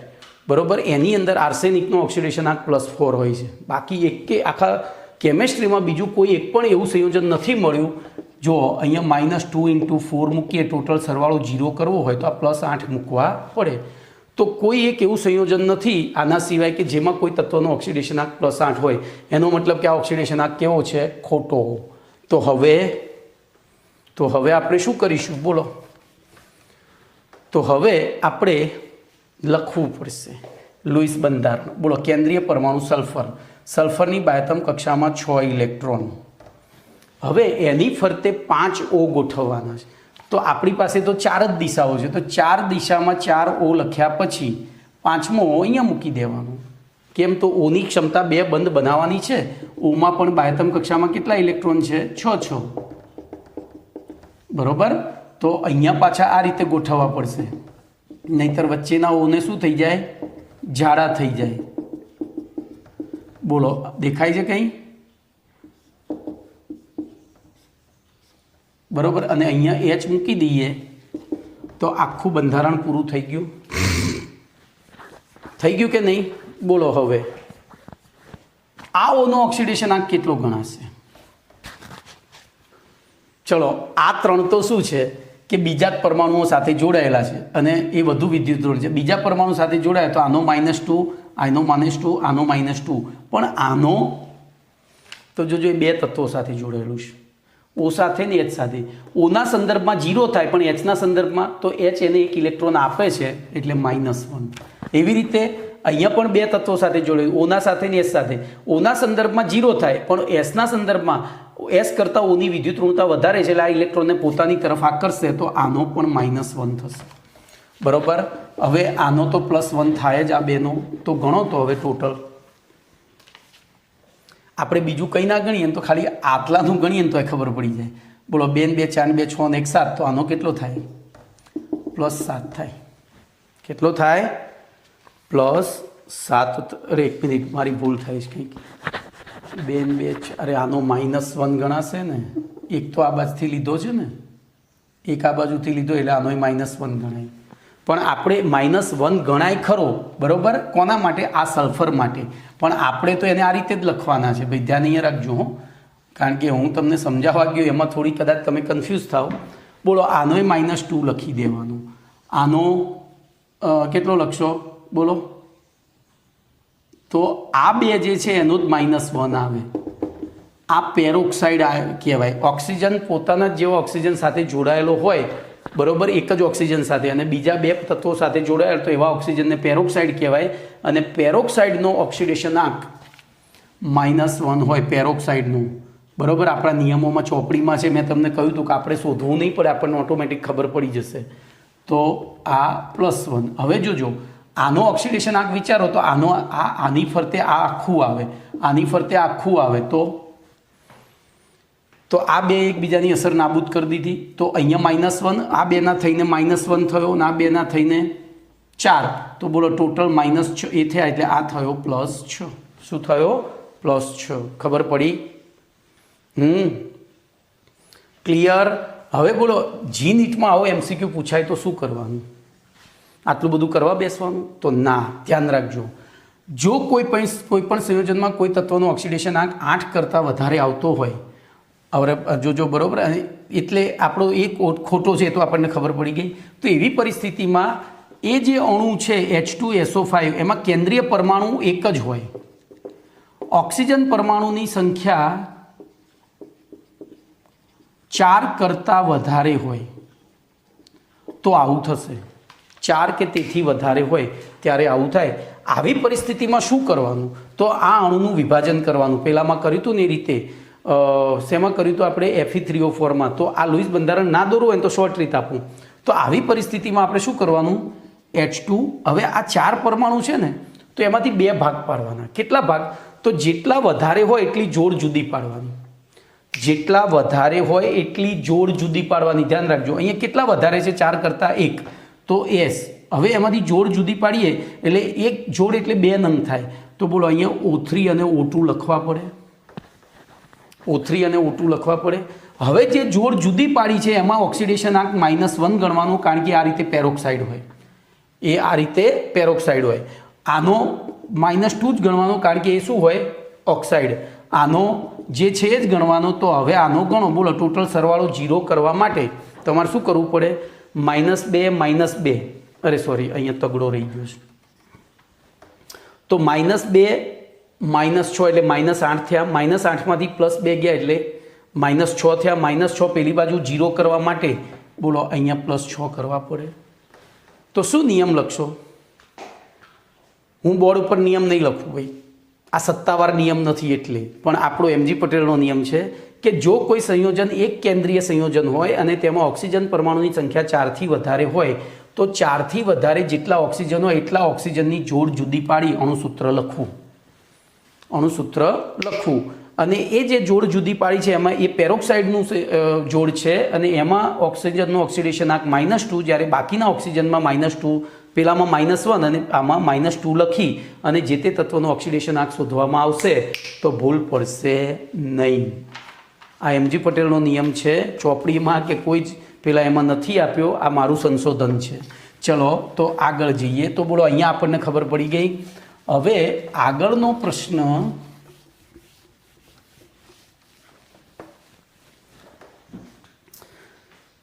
Speaker 1: બરાબર. એની અંદર આર્સેનિકનો ઓક્સિડેશન આંક +4 હોય છે. બાકી એક કે આખા કેમેસ્ટ્રીમાં બીજું કોઈ એક પણ એવું સંયોજન નથી મળ્યું. જો અહીંયા -2 × 4 મૂકીએ, ટોટલ સરવાળો 0 કરવો હોય તો આ +8 મૂકવા પડે. તો કોઈ એક એવું સંયોજન નથી આના સિવાય કે જેમાં કોઈ તત્વનો ઓક્સિડેશન આંક +8 હોય. એનો મતલબ કે આ ઓક્સિડેશન આંક કેવો છે? ખોટો. તો હવે આપણે શું કરીશું બોલો? તો હવે આપણે લખવું પડશે લુઈસ બંધારણ. બોલો કેન્દ્રીય પરમાણુ સલ્ફર. સલ્ફરની બાહ્યતમ કક્ષામાં 6 ઇલેક્ટ્રોન. હવે એની ફરતે 5 O ગોઠવવાના છે. તો આપણી પાસે તો 4 જ દિશાઓ છે, તો 4 દિશામાં 4 O લખ્યા પછી 5મો O અહીંયા મૂકી દેવાનો. કેમ? તો ઓની ક્ષમતા 2 બંધ બનાવવાની છે. ઓમાં પણ બાહ્યતમ કક્ષામાં કેટલા ઇલેક્ટ્રોન છે? 6. બરોબર. તો અહીંયા પાછા આ રીતે ગોઠવવા પડશે, નહીતર વચ્ચેના ઓને શું થઈ જાય? જાડા થઈ જાય. બોલો દેખાય છે કંઈ? બરોબર. અને અહીંયા H મૂકી દઈએ તો આખું બંધારણ પૂરું થઈ ગયું. થઈ ગયું કે નહીં? બોલો હવે આ ઓનો ઓક્સિડેશન આંક કેટલો ગણાશે? ચલો આ 3 તો શું છે કે બીજા જ પરમાણુઓ સાથે જોડાયેલા છે અને એ વધુ વિદ્યુતઋણ છે. બીજા પરમાણુ સાથે જોડાય તો આનો -2, આનો -2, આનો -2. પણ આનો તો જોજો એ 2 તત્વો સાથે જોડાયેલું છે, O સાથે ને H સાથે. ઓના સંદર્ભમાં 0 થાય પણ Hના સંદર્ભમાં તો H એને 1 ઇલેક્ટ્રોન આપે છે એટલે -1. એવી રીતે અહીંયા પણ 2 તત્વો સાથે જોડાયેલું, ઓના સાથે ને H સાથે. ઓના સંદર્ભમાં 0 થાય પણ Sના સંદર્ભમાં S કરતાં ઓની વિદ્યુતઋણતા વધારે છે એટલે આ ઇલેક્ટ્રોનને પોતાની તરફ આકર્ષશે તો આનો પણ -1 થશે. બરોબર. હવે આનો તો +1 થાય જ આ બેનો. તો ગણો તો હવે ટોટલ આપણે બીજું કંઈ ના ગણીએ તો ખાલી આટલાનું ગણીએ તો ખબર પડી જાય. બોલો 2 2 4 2 6 1 7. તો આનો કેટલો થાય? +7 થાય. કેટલો થાય? +7. અરે એક મિનિટ, મારી ભૂલ થાય છે કંઈક. 2 2 અરે આનો -1 ગણાશે ને? એક તો આ બાજુથી લીધો છે ને, એક આ બાજુથી લીધો એટલે આનો -1 ગણાય. પણ આપણે -1 ગણાય ખરો, બરોબર. કોના માટે? આ સલ્ફર માટે. પણ આપણે તો એને આ રીતે જ લખવાના છે. ભાઈ ધ્યાન અહીંયા રાખજો હો, કારણ કે હું તમને સમજાવવા ગયો એમાં થોડી કદાચ તમે કન્ફ્યુઝ થાવ. બોલો આનોય -2 લખી દેવાનું. આનો કેટલો લખશો બોલો? તો આ 2 જે છે એનો જ -1 આવે. આ પેરોક્સાઇડ કહેવાય. ઓક્સિજન પોતાના જેવો ઓક્સિજન સાથે જોડાયેલો હોય, બરોબર, એક જ ઓક્સિજન સાથે, અને બીજા 2 તત્વો સાથે જોડાયેલ તો એવા ઓક્સિજનને પેરોક્સાઇડ કહેવાય. અને પેરોક્સાઇડનો ઓક્સિડેશન આંક -1 હોય પેરોક્સાઇડનું, બરાબર, આપણા નિયમોમાં ચોપડીમાં છે, મેં તમને કહ્યું હતું કે આપણે શોધવું નહીં પડે, આપણને ઓટોમેટિક ખબર પડી જશે. તો આ +1. હવે જોજો આનો ઓક્સિડેશન આંક વિચારો તો આની ફરતે આ આખું આવે, આની ફરતે આખું આવે, તો આ બે એકબીજાની અસર નાબૂદ કરી દીધી. તો અહીંયા -1, આ બેના થઈને -1 થયો અને આ બેના થઈને 4, તો બોલો ટોટલ -6 એ થયા, એટલે આ થયો +6. શું થયો? +6. ખબર પડી? ક્લિયર? હવે બોલો જી નીટમાં આવો MCQ પૂછાય તો શું કરવાનું? આટલું બધું કરવા બેસવાનું? તો ના, ધ્યાન રાખજો. જો કોઈ પણ સંયોજનમાં કોઈ તત્વનો ઓક્સિડેશન આંક 8 કરતાં વધારે આવતો હોય, હવે જોજો, બરાબર, એટલે આપણો એક ખોટો છે તો આપણને ખબર પડી ગઈ. તો એવી પરિસ્થિતિમાં એ જે અણુ છે H2SO5 એમાં કેન્દ્રીય પરમાણુ એક જ હોય, ઓક્સિજન પરમાણુની સંખ્યા 4 કરતાં વધારે હોય તો આવું થશે. 4 કે તેથી વધારે હોય ત્યારે આવું થાય. આવી પરિસ્થિતિમાં શું કરવાનું? તો આ અણુનું વિભાજન કરવાનું. પહેલાંમાં કર્યું હતું ને એ રીતે. શેમાં કર્યું હતું આપણે? Fe3O4માં. તો આ લુઈસ બંધારણ ના દોરવું હોય તો શોર્ટ રીત આપું. તો આવી પરિસ્થિતિમાં આપણે શું કરવાનું? H2, હવે આ 4 પરમાણુ છે ને, તો એમાંથી 2 ભાગ પાડવાના. કેટલા ભાગ? તો જેટલા વધારે હોય એટલી જોડ જુદી પાડવાની. જેટલા વધારે હોય એટલી જોડ જુદી પાડવાની. ધ્યાન રાખજો, અહીંયા કેટલા વધારે છે? 4 કરતાં 1, તો S. હવે એમાંથી જોડ જુદી પાડીએ એટલે એક જોડ એટલે 2 નંગ થાય. તો બોલો અહીંયા O3 અને O2 લખવા પડે. O3 અને O2 લખવા પડે. હવે જે જોડ જુદી પાડી છે એમાં ઓક્સિડેશન આંક -1 ગણવાનો, કારણ કે આ રીતે પેરોક્સાઇડ હોય, એ આ રીતે પેરોક્સાઇડ હોય. આનો -2 જ ગણવાનો, કારણ કે એ શું હોય? ઓક્સાઇડ. આનો જે છે એ જ ગણવાનો. તો હવે આનો ગણો. બોલો ટોટલ સરવાળો 0 કરવા માટે તમારે શું કરવું પડે? -2 -2, અરે સોરી, અહીંયા તગડો રહી ગયો છે. તો -2 -6 એટલે -8 થયા. -8માંથી +2 ગયા એટલે -6 થયા. -6 પેલી બાજુ 0 કરવા માટે બોલો અહીંયા +6 કરવા પડે. તો શું નિયમ લખશો? હું બોર્ડ ઉપર નિયમ નહીં લખું ભાઈ, આ સત્તાવાર નિયમ નથી, એટલે પણ આપણો MG પટેલનો નિયમ છે કે જો કોઈ સંયોજન એક કેન્દ્રીય સંયોજન હોય અને તેમાં ઓક્સિજન પરમાણુની સંખ્યા 4થી વધારે હોય તો 4થી વધારે જેટલા ઓક્સિજન હોય એટલા ઓક્સિજનની જોડ જુદી પાડી અણુસૂત્ર લખવું. અણુસૂત્ર લખવું. અને એ જે જોડ જુદી પાડી છે એમાં એ પેરોક્સાઇડનું જોડ છે અને એમાં ઓક્સિજનનું ઓક્સિડેશન આંક -2, જ્યારે બાકીના ઓક્સિજનમાં -2, પેલામાં -1 અને આમાં -2 લખી અને જે તે તત્વનો ઓક્સિડેશન આંક શોધવામાં આવશે તો ભૂલ પડશે નહીં. આ MG પટેલનો નિયમ છે, ચોપડીમાં કે કોઈ જ પેલા એમાં નથી આપ્યો, આ મારું સંશોધન છે. ચલો તો આગળ જઈએ. તો બોલો અહીંયા આપણને ખબર પડી ગઈ. હવે આગળનો પ્રશ્ન,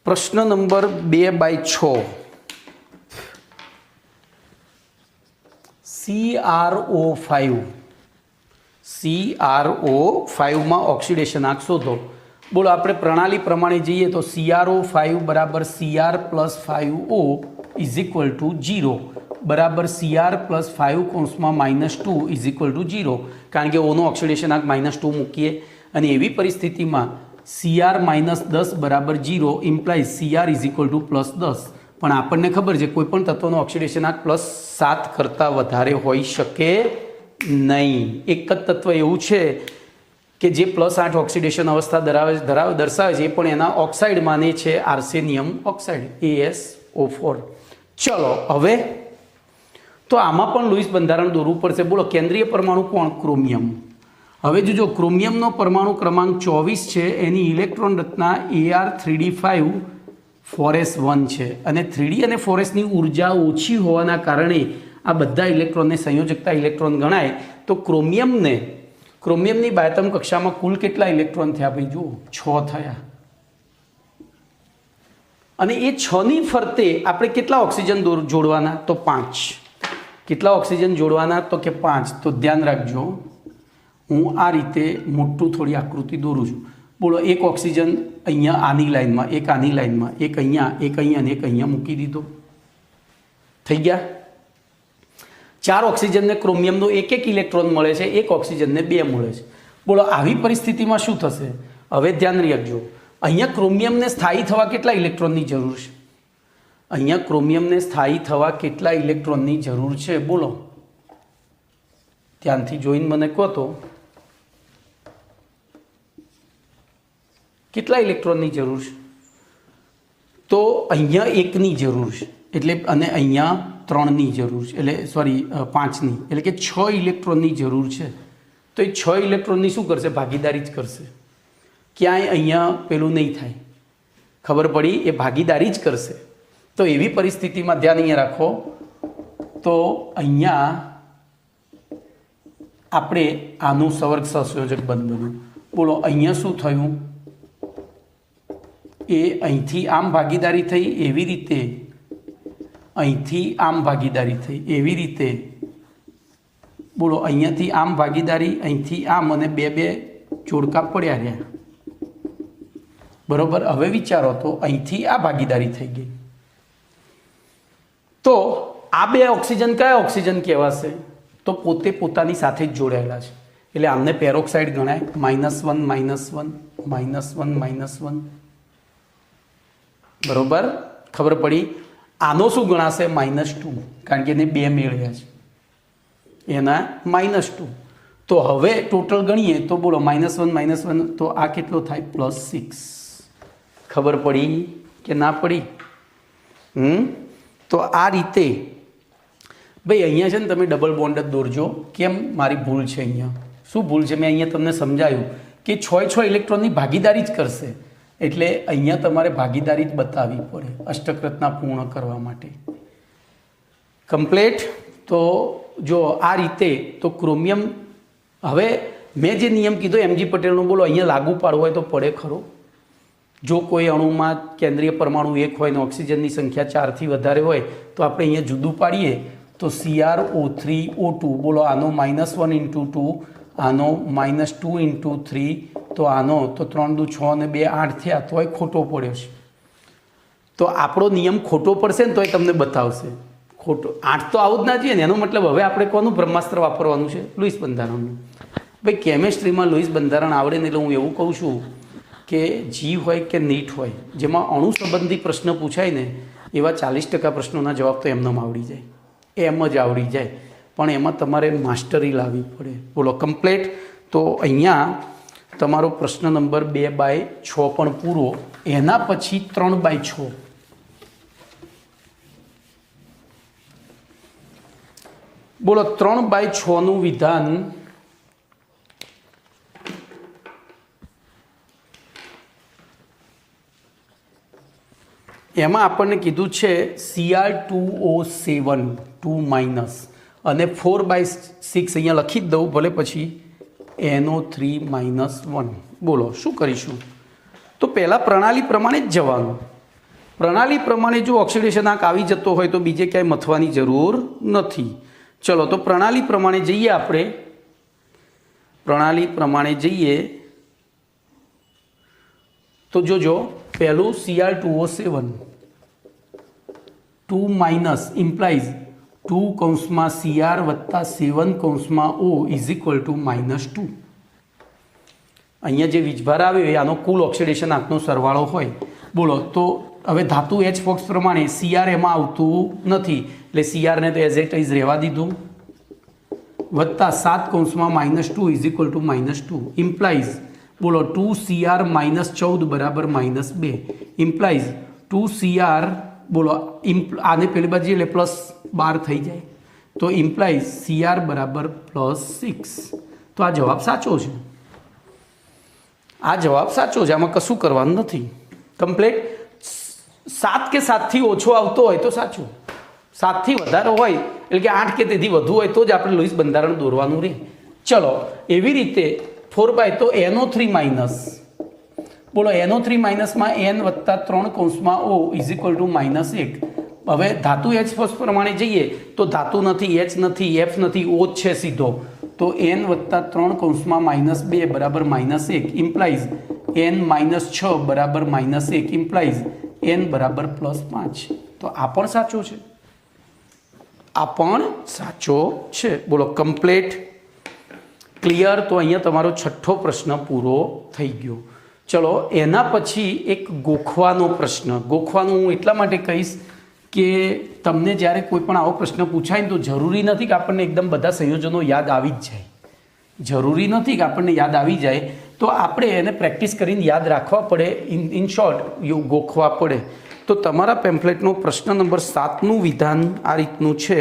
Speaker 1: પ્રશ્ન નંબર 2/6. CrO5માં ઓક્સિડેશન આંક શોધો. બોલો આપણે પ્રણાલી પ્રમાણે જઈએ તો CrO5 બરાબર Cr + 5O = 0 બરાબર Cr + 5 કૌંસમાં -2 = 0, કારણ કે ઓનો ઓક્સિડેશન આંક -2 મૂકીએ અને એવી પરિસ્થિતિમાં Cr -10 બરાબર 0 ઇમ્પ્લાઇઝ Cr = +10. પણ આપણને ખબર છે કોઈ પણ તત્વનો ઓક્સિડેશન આંક +7 કરતાં વધારે હોઈ શકે નહીં. એક જ તત્વ એવું છે કે જે +8 ઓક્સિડેશન અવસ્થા દર્શાવે છે, એ પણ એના ઓક્સાઇડ માને છે આર્સેનિયમ ઓક્સાઇડ, ASO4. ચલો હવે તો આમાં પણ લુઈસ બંધારણ દોરવું પડશે. બોલો કેન્દ્રીય પરમાણુ કોણ? ક્રોમિયમ. હવે જો ક્રોમિયમનો પરમાણુ ક્રમાંક 24 છે, એની ઇલેક્ટ્રોન રચના Ar3d5 4s1 છે અને 3d અને 4sની ઉર્જા ઓછી હોવાના કારણે આ બધા ઇલેક્ટ્રોનને સંયોજકતા ઇલેક્ટ્રોન ગણાય. તો ક્રોમિયમની બાયતમ કક્ષામાં કુલ કેટલા ઇલેક્ટ્રોન થયા ભાઈ? જુઓ 6 થયા. અને એ 6ની ફરતે આપણે કેટલા ઓક્સિજન જોડવાના? તો 5. કેટલા ઓક્સિજન જોડવાના? તો કે 5. તો ધ્યાન રાખજો, હું આ રીતે મોટું થોડી આકૃતિ દોરું છું. બોલો એક ઓક્સિજન અહીંયા આની લાઈનમાં, એક આની લાઈનમાં, એક અહીંયા અને એક અહીંયા મૂકી દીધો. થઈ ગયા. 4 ઓક્સિજનને ક્રોમિયમનો 1 ઇલેક્ટ્રોન મળે છે, 1 ઓક્સિજનને 2 મળે છે. બોલો આવી પરિસ્થિતિમાં શું થશે? હવે ધ્યાન રાખજો, અહીંયા ક્રોમિયમને સ્થાયી થવા કેટલા ઇલેક્ટ્રોનની જરૂર છે? અહીંયા ક્રોમિયમને સ્થાયી થવા કેટલા ઇલેક્ટ્રોનની જરૂર છે? બોલો, ધ્યાનથી જોઈને મને કહો તો કેટલા ઇલેક્ટ્રોનની જરૂર છે? તો અહીંયા 1ની જરૂર છે, એટલે અને અહીંયા 3ની જરૂર છે, એટલે સોરી 5ની, એટલે કે 6 ઇલેક્ટ્રોનની જરૂર છે. તો એ 6 ઇલેક્ટ્રોનની શું કરશે? ભાગીદારી જ કરશે. ક્યાંય અહીંયા પેલું નહીં થાય. ખબર પડી? એ ભાગીદારી જ કરશે. તો એવી પરિસ્થિતિમાં ધ્યાન અહીંયા રાખો, તો અહીંયા આપણે આનું સવર્ગ સહસંયોજક બંધ બન્યું. બોલો અહીંયા શું થયું? એ અહીંથી આમ ભાગીદારી થઈ, એવી રીતે અહીંથી આમ ભાગીદારી થઈ, એવી રીતે બોલો અહીંયાથી આમ ભાગીદારી, અહીંથી આમ, અને બે જોડકા પડ્યા રહ્યા. બરોબર? હવે વિચારો તો અહીંથી આ ભાગીદારી થઈ ગઈ. તો આ 2 ઓક્સિજન કયા ઓક્સિજન કહેવાશે? તો પોતે પોતાની સાથે જ જોડાયેલા છે, એટલે આમને પેરોક્સાઇડ ગણાય. -1 -1 -1 બરોબર? ખબર પડી? આનો શું ગણાશે? -2, કારણ કે એને 2 મેળવ્યા છે, એના -2. તો હવે ટોટલ ગણીએ તો બોલો -1 -1, તો આ કેટલો થાય? +6. ખબર પડી કે ના પડી? તો આ રીતે ભાઈ અહીંયા છે ને, તમે ડબલ બોન્ડ જ દોરજો. કેમ? મારી ભૂલ છે અહીંયા. શું ભૂલ છે? મેં અહીંયા તમને સમજાયું કે 6 ઇલેક્ટ્રોનની ભાગીદારી જ કરશે, એટલે અહીંયા તમારે ભાગીદારી જ બતાવવી પડે અષ્ટક પૂર્ણ કરવા માટે. કમ્પ્લીટ? તો જો આ રીતે તો ક્રોમિયમ, હવે મેં જે નિયમ કીધો એમજી પટેલનો, બોલો અહીંયા લાગુ પાડવો હોય તો પડે ખરો? જો કોઈ અણુમાં કેન્દ્રીય પરમાણુ 1 હોય ને ઓક્સિજનની સંખ્યા 4થી વધારે હોય તો આપણે અહીંયા જુદું પાડીએ તો CrO3O2, બોલો આનો -1 × 2, આનો -2 × 3, તો આનો તો 3 દુ 6 અને 2 8 થયા, તોય ખોટો પડ્યો છે. તો આપણો નિયમ ખોટો પડશે ને તોય તમને બતાવશે ખોટો. 8 તો આવું જ ના જોઈએ ને. એનો મતલબ હવે આપણે કોનું બ્રહ્માસ્ત્ર વાપરવાનું છે? લુઈસ બંધારણનું. ભાઈ કેમેસ્ટ્રીમાં લુઈસ બંધારણ આવડે ને, એટલે હું એવું કહું છું કે જીવ હોય કે નીટ હોય, જેમાં અણુ સંબંધી પ્રશ્ન પૂછાય ને, એવા 40% પ્રશ્નોના જવાબ તો એમને આવડી જાય, એમ જ આવડી જાય. પણ એમાં તમારે માસ્ટરી લાવવી પડે. બોલો કમ્પ્લીટ? તો અહીંયા તમારો પ્રશ્ન નંબર 2/6 પણ પૂરો. એના પછી 3/6. બોલો 3/6નું વિધાન એમાં આપણને કીધું છે Cr2O7 2- અને 4/6 અહીંયા લખી જ દઉં ભલે, પછી NO3-1. બોલો શું કરીશું? તો પહેલાં પ્રણાલી પ્રમાણે જ જવાનું. પ્રણાલી પ્રમાણે જો ઓક્સિડેશન આંક આવી જતો હોય તો બીજે ક્યાંય મથવાની જરૂર નથી. ચલો તો પ્રણાલી પ્રમાણે જઈએ આપણે. પ્રણાલી પ્રમાણે જઈએ તો જોજો, પહેલું Cr2O7 2- ઇમ્પ્લાઇઝ 2 કૌંસમાં Cr વત્તા 7 કૌંસમાં O ઇઝ ઇક્વલ ટુ -2. અહીંયા જે વીજભાર આવ્યો એ આનો કુલ ઓક્સિડેશન આંકનો સરવાળો હોય. બોલો તો હવે ધાતુ H બોક્સ પ્રમાણે Cr એમાં આવતું નથી, એટલે Crને તો એઝ ઇટ ઇઝ રહેવા દીધું, વત્તા 7 કૌંસમાં -2 ઇઝ ઇક્વલ ટુ -2 ઇમ્પ્લાઇઝ બોલો 2Cr - 14 બરાબર -2 ઇમ્પ્લાઇઝ 2Cr બોલો આને પેલી બાજુ એટલે +12 થઈ જાય, તો ઇમ્પ્લાઇઝ Cr બરાબર +6. તો આ જવાબ સાચો છે. આ જવાબ સાચો છે, આમાં કશું કરવાનું નથી. કમ્પ્લીટ. 7 કે 7થી ઓછો આવતો હોય તો સાચું, 7થી વધારે હોય એટલે કે 8 કે તેથી વધુ હોય તો જ આપણે લુઈસ બંધારણ દોરવાનું રહે. ચલો એવી રીતે 4/, તો NO3- બોલો NO3- માં N વત્તા 3 કૌંસમાં O ઇઝ ઇક્વલ ટુ -1. હવે ધાતુ H પ્રમાણે જઈએ તો ધાતુ નથી, H નથી, F નથી, O જ છે સીધો, તો N વત્તા 3 કૌંસમાં -2 બરાબર -1 ઇમ્પ્લાઇઝ N -6 બરાબર -1 ઇમ્પ્લાઇઝ N બરાબર +5. તો આ પણ સાચું છે. આ પણ સાચો છે. બોલો કમ્પ્લીટ, ક્લિયર. તો અહીંયા તમારો છઠ્ઠો પ્રશ્ન પૂરો થઈ ગયો. ચલો એના પછી એક ગોખવાનો પ્રશ્ન. ગોખવાનું હું એટલા માટે કહીશ કે તમને જ્યારે કોઈ પણ આવો પ્રશ્ન પૂછાય ને તો જરૂરી નથી કે આપણને એકદમ બધા સંયોજનો યાદ આવી જ જાય. જરૂરી નથી કે આપણને યાદ આવી જાય, તો આપણે એને પ્રેક્ટિસ કરીને યાદ રાખવા પડે. ઇન શોર્ટ ગોખવા પડે. તો તમારા પેમ્ફલેટનો પ્રશ્ન નંબર 7નું વિધાન આ રીતનું છે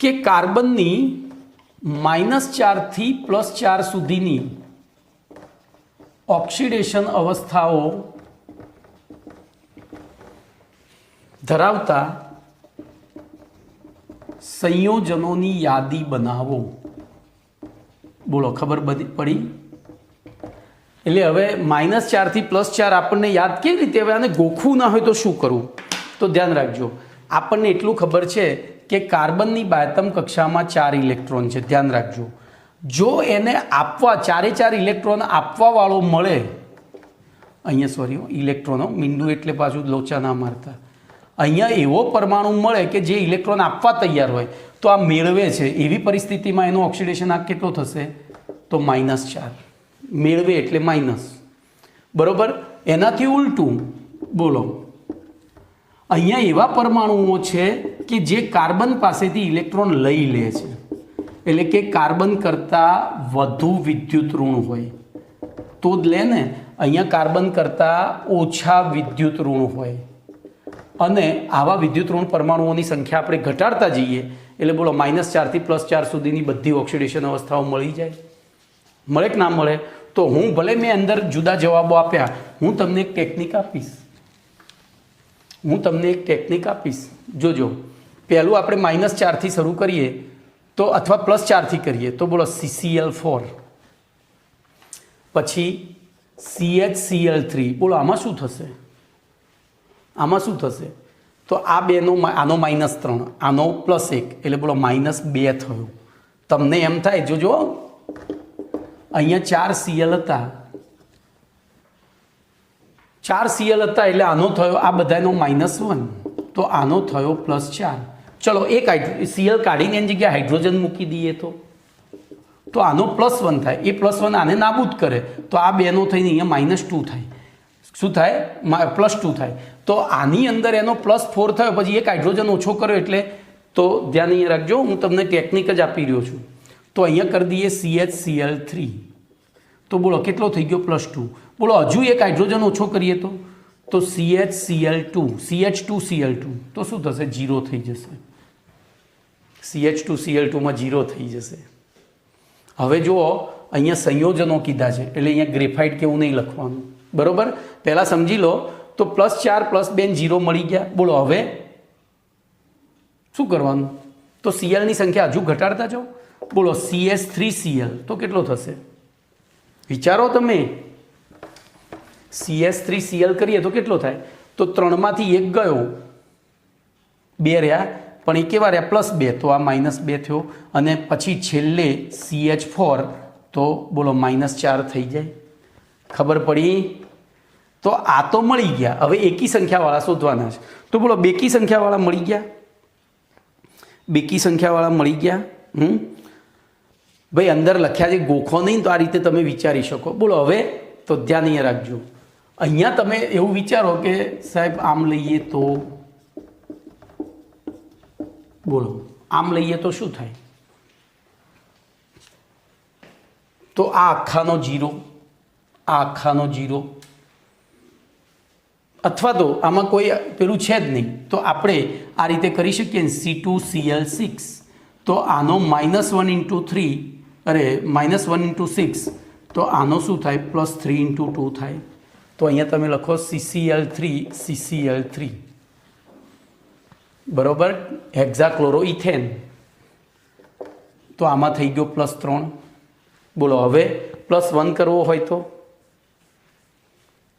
Speaker 1: કે કાર્બનની -4 થી +4 સુધીની ઓક્સિડેશન અવસ્થાઓ ધરાવતા સંયોજનોની યાદી બનાવો. બોલો ખબર પડી? એટલે હવે -4 થી +4 આપણને યાદ કેવી રીતે? હવે આને ગોખવું ના હોય તો શું કરવું? તો ધ્યાન રાખજો, આપણને એટલું ખબર છે કે કાર્બનની બાહ્યતમ કક્ષામાં 4 ઇલેક્ટ્રોન છે. ધ્યાન રાખજો, જો એને આપવા 4 ઇલેક્ટ્રોન આપવા વાળો મળે, અહીંયા સોરી ઇલેક્ટ્રોનો મીંડું એટલે પાછું લોચા ના મારતા, અહીંયા એવો પરમાણુ મળે કે જે ઇલેક્ટ્રોન આપવા તૈયાર હોય તો આ મેળવે છે, એવી પરિસ્થિતિમાં એનો ઓક્સિડેશન આંક કેટલો થશે? તો -4. મેળવે એટલે માઇનસ, બરોબર. એનાથી ઉલટું બોલો, અહીંયા એવા પરમાણુઓ છે કે જે કાર્બન પાસેથી ઇલેક્ટ્રોન લઈ લે છે, એટલે કે કાર્બન કરતાં વધુ વિદ્યુત ઋણ હોય તો જ લે ને. અહીંયા કાર્બન કરતાં ઓછા વિદ્યુત ઋણ હોય, અને આવા વિદ્યુત ઋણ પરમાણુઓની સંખ્યા આપણે ઘટાડતા જઈએ એટલે બોલો -4 થી +4 સુધીની બધી ઓક્સિડેશન અવસ્થાઓ મળી જાય. મળે કે ના મળે? તો હું ભલે મેં અંદર જુદા જવાબો આપ્યા, હું તમને એક ટેકનિક આપીશ. જોજો, પહેલું આપણે -4 થી શરૂ કરીએ તો, અથવા +4 થી કરીએ તો બોલો CCl4, પછી CHCl3. બોલો આમાં શું થશે? તો આ બેનો આનો -3, આનો +1, એટલે બોલો -2 થયું. તમને એમ થાય, જોજો અહીંયા 4 Cl હતા, 4 Cl હતા એટલે આનો થયો, આ બધાનો -1, તો આનો થયો +4. ચલો એક Cl કાઢીને એની જગ્યાએ હાઇડ્રોજન મૂકી દઈએ તો આનો +1 થાય. એ +1 આને નાબૂદ કરે તો આ બેનો થઈને અહીંયા -2 થાય. શું થાય? +2 થાય. તો આની અંદર એનો +4 થયો, પછી એક હાઇડ્રોજન ઓછો કર્યો એટલે, તો ધ્યાન અહીંયા રાખજો, હું તમને ટેકનિક જ આપી રહ્યો છું. તો અહીંયા કરી દઈએ CHCl3, તો બોલો કેટલો થઈ ગયો? +2. બોલો હજુ એક હાઇડ્રોજન ઓછો કરીએ તો CH2Cl2, તો શું થશે? 0 થઈ જશે. CH2Cl2માં 0 થઈ જશે. હવે જુઓ, અહીંયા સંયોજનો કીધા છે એટલે અહીંયા ગ્રેફાઇટ કેવું નહીં લખવાનું, બરોબર. પહેલાં સમજી લો. તો +4 +2 0 મળી ગયા. બોલો હવે શું કરવાનું? તો Clની સંખ્યા હજુ ઘટાડતા જાઓ. બોલો CH3Cl, તો કેટલો થશે? વિચારો તમે. CH3Cl કરીએ તો કેટલો થાય? તો 3માંથી 1 ગયો, 2 રહ્યા, પણ એ કેવા રહ્યા? +2, તો આ -2 થયો. અને પછી છેલ્લે CH4, તો બોલો -4 થઈ જાય. ખબર પડી? તો આ તો મળી ગયા. હવે એકી સંખ્યાવાળા શોધવાના છે. તો બોલો બેકી સંખ્યાવાળા મળી ગયા. ભાઈ અંદર લખ્યા છે, ગોખો નહીં તો આ રીતે તમે વિચારી શકો. બોલો હવે તો ધ્યાન અહીંયા રાખજો. અહીંયા તમે એવું વિચારો કે સાહેબ આમ લઈએ તો, બોલો આમ લઈએ તો શું થાય? તો આ આખાનો 0, આ આખાનો 0, અથવા તો આમાં કોઈ પેલું છે જ નહીં તો આપણે આ રીતે કરી શકીએ ને, C2Cl6. તો આનો -1 × 6, તો આનો શું થાય? +3 × 2 થાય. તો અહીંયા તમે લખો CCl3, બરોબર. હેક્ઝાક્લોરોઇથેન, તો આમાં થઈ ગયો +3. બોલો હવે +1 કરવો હોય તો,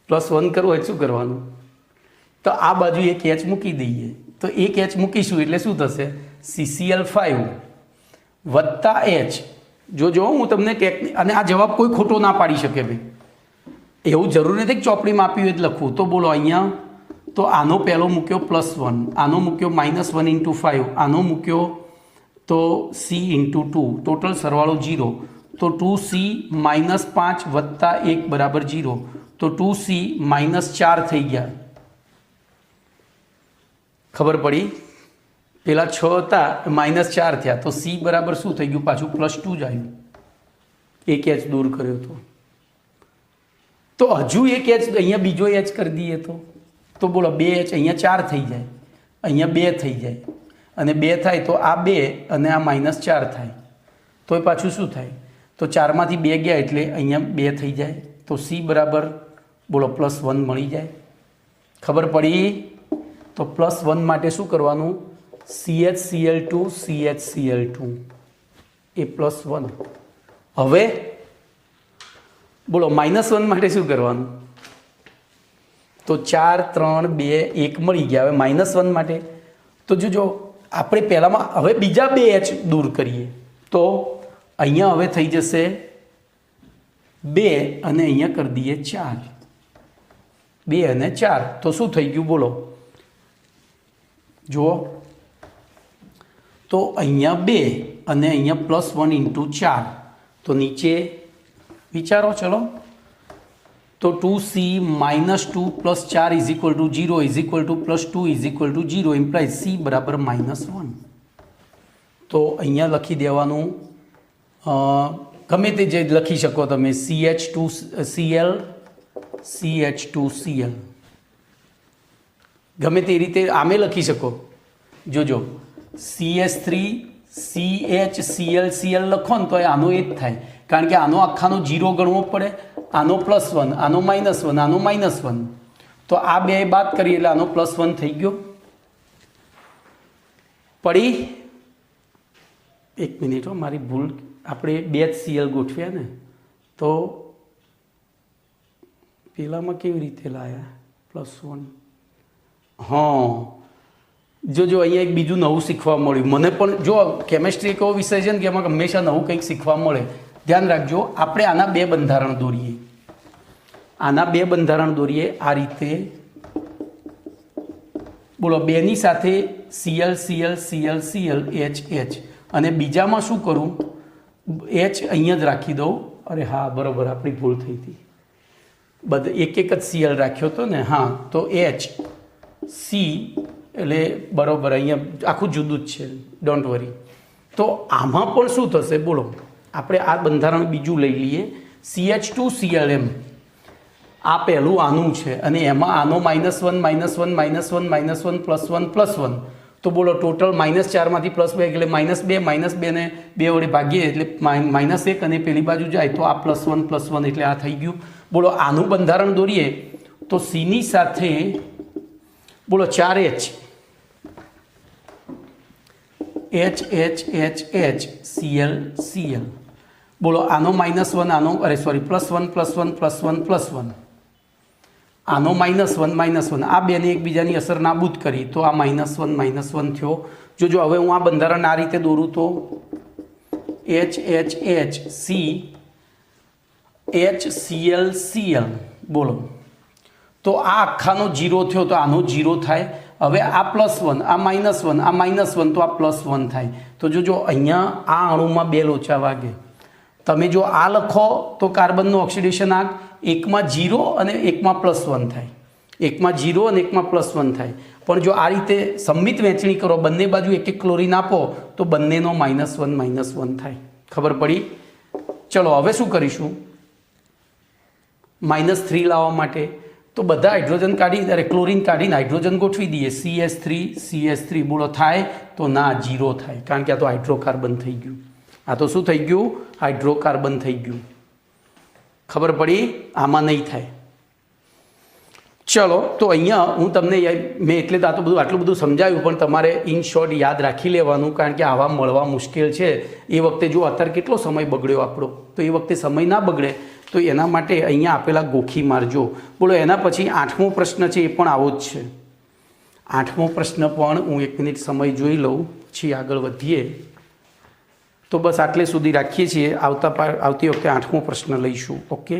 Speaker 1: +1 કરવું હોય શું કરવાનું? તો આ બાજુ એક H મૂકી દઈએ. તો એક H મૂકીશું એટલે શું થશે? CCl5 + H. જો હું તમને ટેકનિક, અને આ જવાબ કોઈ ખોટો ના પાડી શકે ભાઈ, એવું જરૂરી નથી કે ચોપડીમાં આપ્યું એ જ લખવું. તો બોલો અહીંયા તો આનો પહેલો મૂક્યો +1, આનો મૂક્યો -1 × 5, આનો મૂક્યો તો c × 2, ટોટલ સરવાળો 0. તો 2c - 5 + 1 = 0. તો 2c -4 થઈ ગયા. ખબર પડી? પેલા 6 હતા -4 થયા, તો c બરાબર શું થઈ ગયું? પાછું +2 જ આવ્યું. એક h દૂર કર્યો તો હજુ એક h અહીંયા બીજો h કરી દઈએ તો બોલો 2h અહીંયા 4 થઈ જાય, અહીંયા 2 થઈ જાય, અને 2 થાય તો આ 2 અને આ -4 થાય, તો એ પાછું શું થાય? તો 4માંથી 2 ગયા એટલે અહીંયા 2 થઈ જાય. તો c બરાબર બોલો +1 મળી જાય. ખબર પડી? તો +1 માટે શું કરવાનું? CHCl2 CHCl2 એ +1. હવે બોલો -1 માટે શું કરવાનું? તો 4 3 2 1 મળી ગયા. હવે -1 માટે તો જો આપણે પહેલામાં હવે બીજા 2h દૂર કરીએ તો અહીંયા હવે થઈ જશે 2 અને અહીંયા કરી દઈએ 4. 2 અને 4 તો શું થઈ ગયું બોલો? જુઓ તો અહીંયા 2 અને અહીંયા +1 × 4, તો નીચે વિચારો. ચલો, તો 2c - 2 + 4 = 0 +2 = 0 ઇમ્પ્લાઇઝ c બરાબર -1. તો અહીંયા લખી દેવાનું, ગમે તે જે લખી શકો તમે, CH2Cl CH2Cl ગમે તે રીતે આમે લખી શકો. જોજો CH3 CHCl Cl લખો ને તો આનો એ જ થાય, કારણ કે આનો આખાનો 0 ગણવો પડે, આનો +1, આનો -1, આનો -1, તો આ બે બાદ કરીએ એટલે આનો +1 થઈ ગયો. પડી? એક મિનિટ હો, મારી ભૂલ. આપણે 2 જ Cl ગોઠવ્યા ને, તો પેલામાં કેવી રીતે લાયા +1? હા, જો અહીંયા એક બીજું નવું શીખવા મળ્યું મને પણ. જો કેમેસ્ટ્રી એક એવો વિષય છે ને કે એમાં હંમેશા નવું કંઈક શીખવા મળે. ધ્યાન રાખજો, આપણે આના 2 બંધારણ દોરીએ, આના 2 બંધારણ દોરીએ આ રીતે. બોલો, 2ની સાથે Cl Cl Cl Cl H H, અને બીજામાં શું કરું? H અહીંયા જ રાખી દઉં. અરે હા, બરાબર, આપણી ભૂલ થઈ હતી. એક જ Cl રાખ્યો હતો ને. હા, તો H C એટલે બરાબર અહીંયા આખું જુદું જ છે, ડોન્ટ વરી. તો આમાં પણ શું થશે બોલો? આપણે આ બંધારણ બીજું લઈ લઈએ, CH2Cl. આ પહેલું આનું છે અને એમાં આનો -1 -1 -1 -1 +1 +1, તો બોલો ટોટલ -4માંથી +2 એટલે -2 ને 2 વડે ભાગીએ એટલે -1, અને પેલી બાજુ જાય તો આ +1 એટલે આ થઈ ગયું. બોલો આનું બંધારણ દોરીએ તો Cની સાથે બોલો 4H H H H H Cl Cl. બોલો આનો -1, આનો +1 +1 +1, આનો -1 આ બેને એકબીજાની અસર નાબૂદ કરી તો આ -1 થયો. જો હવે હું આ બંધારણ આ રીતે દોરું તો H H H C H Cl Cl. બોલો, તો આ આખાનો 0 થયો તો આનો 0 થાય. હવે આ +1, આ -1, આ -1, તો આ +1 થાય. તો જો અહીંયા આ અણુમાં 2 લોચા વાગે. તમે જો આ લખો તો કાર્બનનું ઓક્સિડેશન આંક એકમાં 0 અને એકમાં +1 થાય, એકમાં 0 અને એકમાં +1 થાય. પણ જો આ રીતે સંમિત વહેંચણી કરો, બંને બાજુ એક ક્લોરીન આપો તો બંનેનો -1 થાય. ખબર પડી? ચલો હવે શું કરીશું? -3 લાવવા માટે તો બધા હાઇડ્રોજન કાઢી, અરે ક્લોરીન કાઢીને હાઇડ્રોજન ગોઠવી દઈએ. CH3 બોલો થાય તો ના, 0 થાય, કારણ કે આ તો હાઇડ્રોકાર્બન થઈ ગયું. આ તો શું થઈ ગયું? હાઇડ્રોકાર્બન થઈ ગયું. ખબર પડી? આમાં નહીં થાય. ચલો, તો અહીંયા હું તમને મેં એટલે તો આટલું બધું સમજાવ્યું, પણ તમારે ઇન શોર્ટ યાદ રાખી લેવાનું, કારણ કે આવા મળવા મુશ્કેલ છે. એ વખતે જો અત્યારે કેટલો સમય બગડ્યો આપણો, તો એ વખતે સમય ના બગડે તો એના માટે અહીંયા આપેલા ગોખી મારજો. બોલો, એના પછી 8મો પ્રશ્ન છે, એ પણ આવો જ છે. 8મો પ્રશ્ન પણ હું 1 મિનિટ સમય જોઈ લઉં, પછી આગળ વધીએ. તો બસ આટલે સુધી રાખીએ છીએ. આવતી વખતે 8મો પ્રશ્ન લઈશું. ઓકે.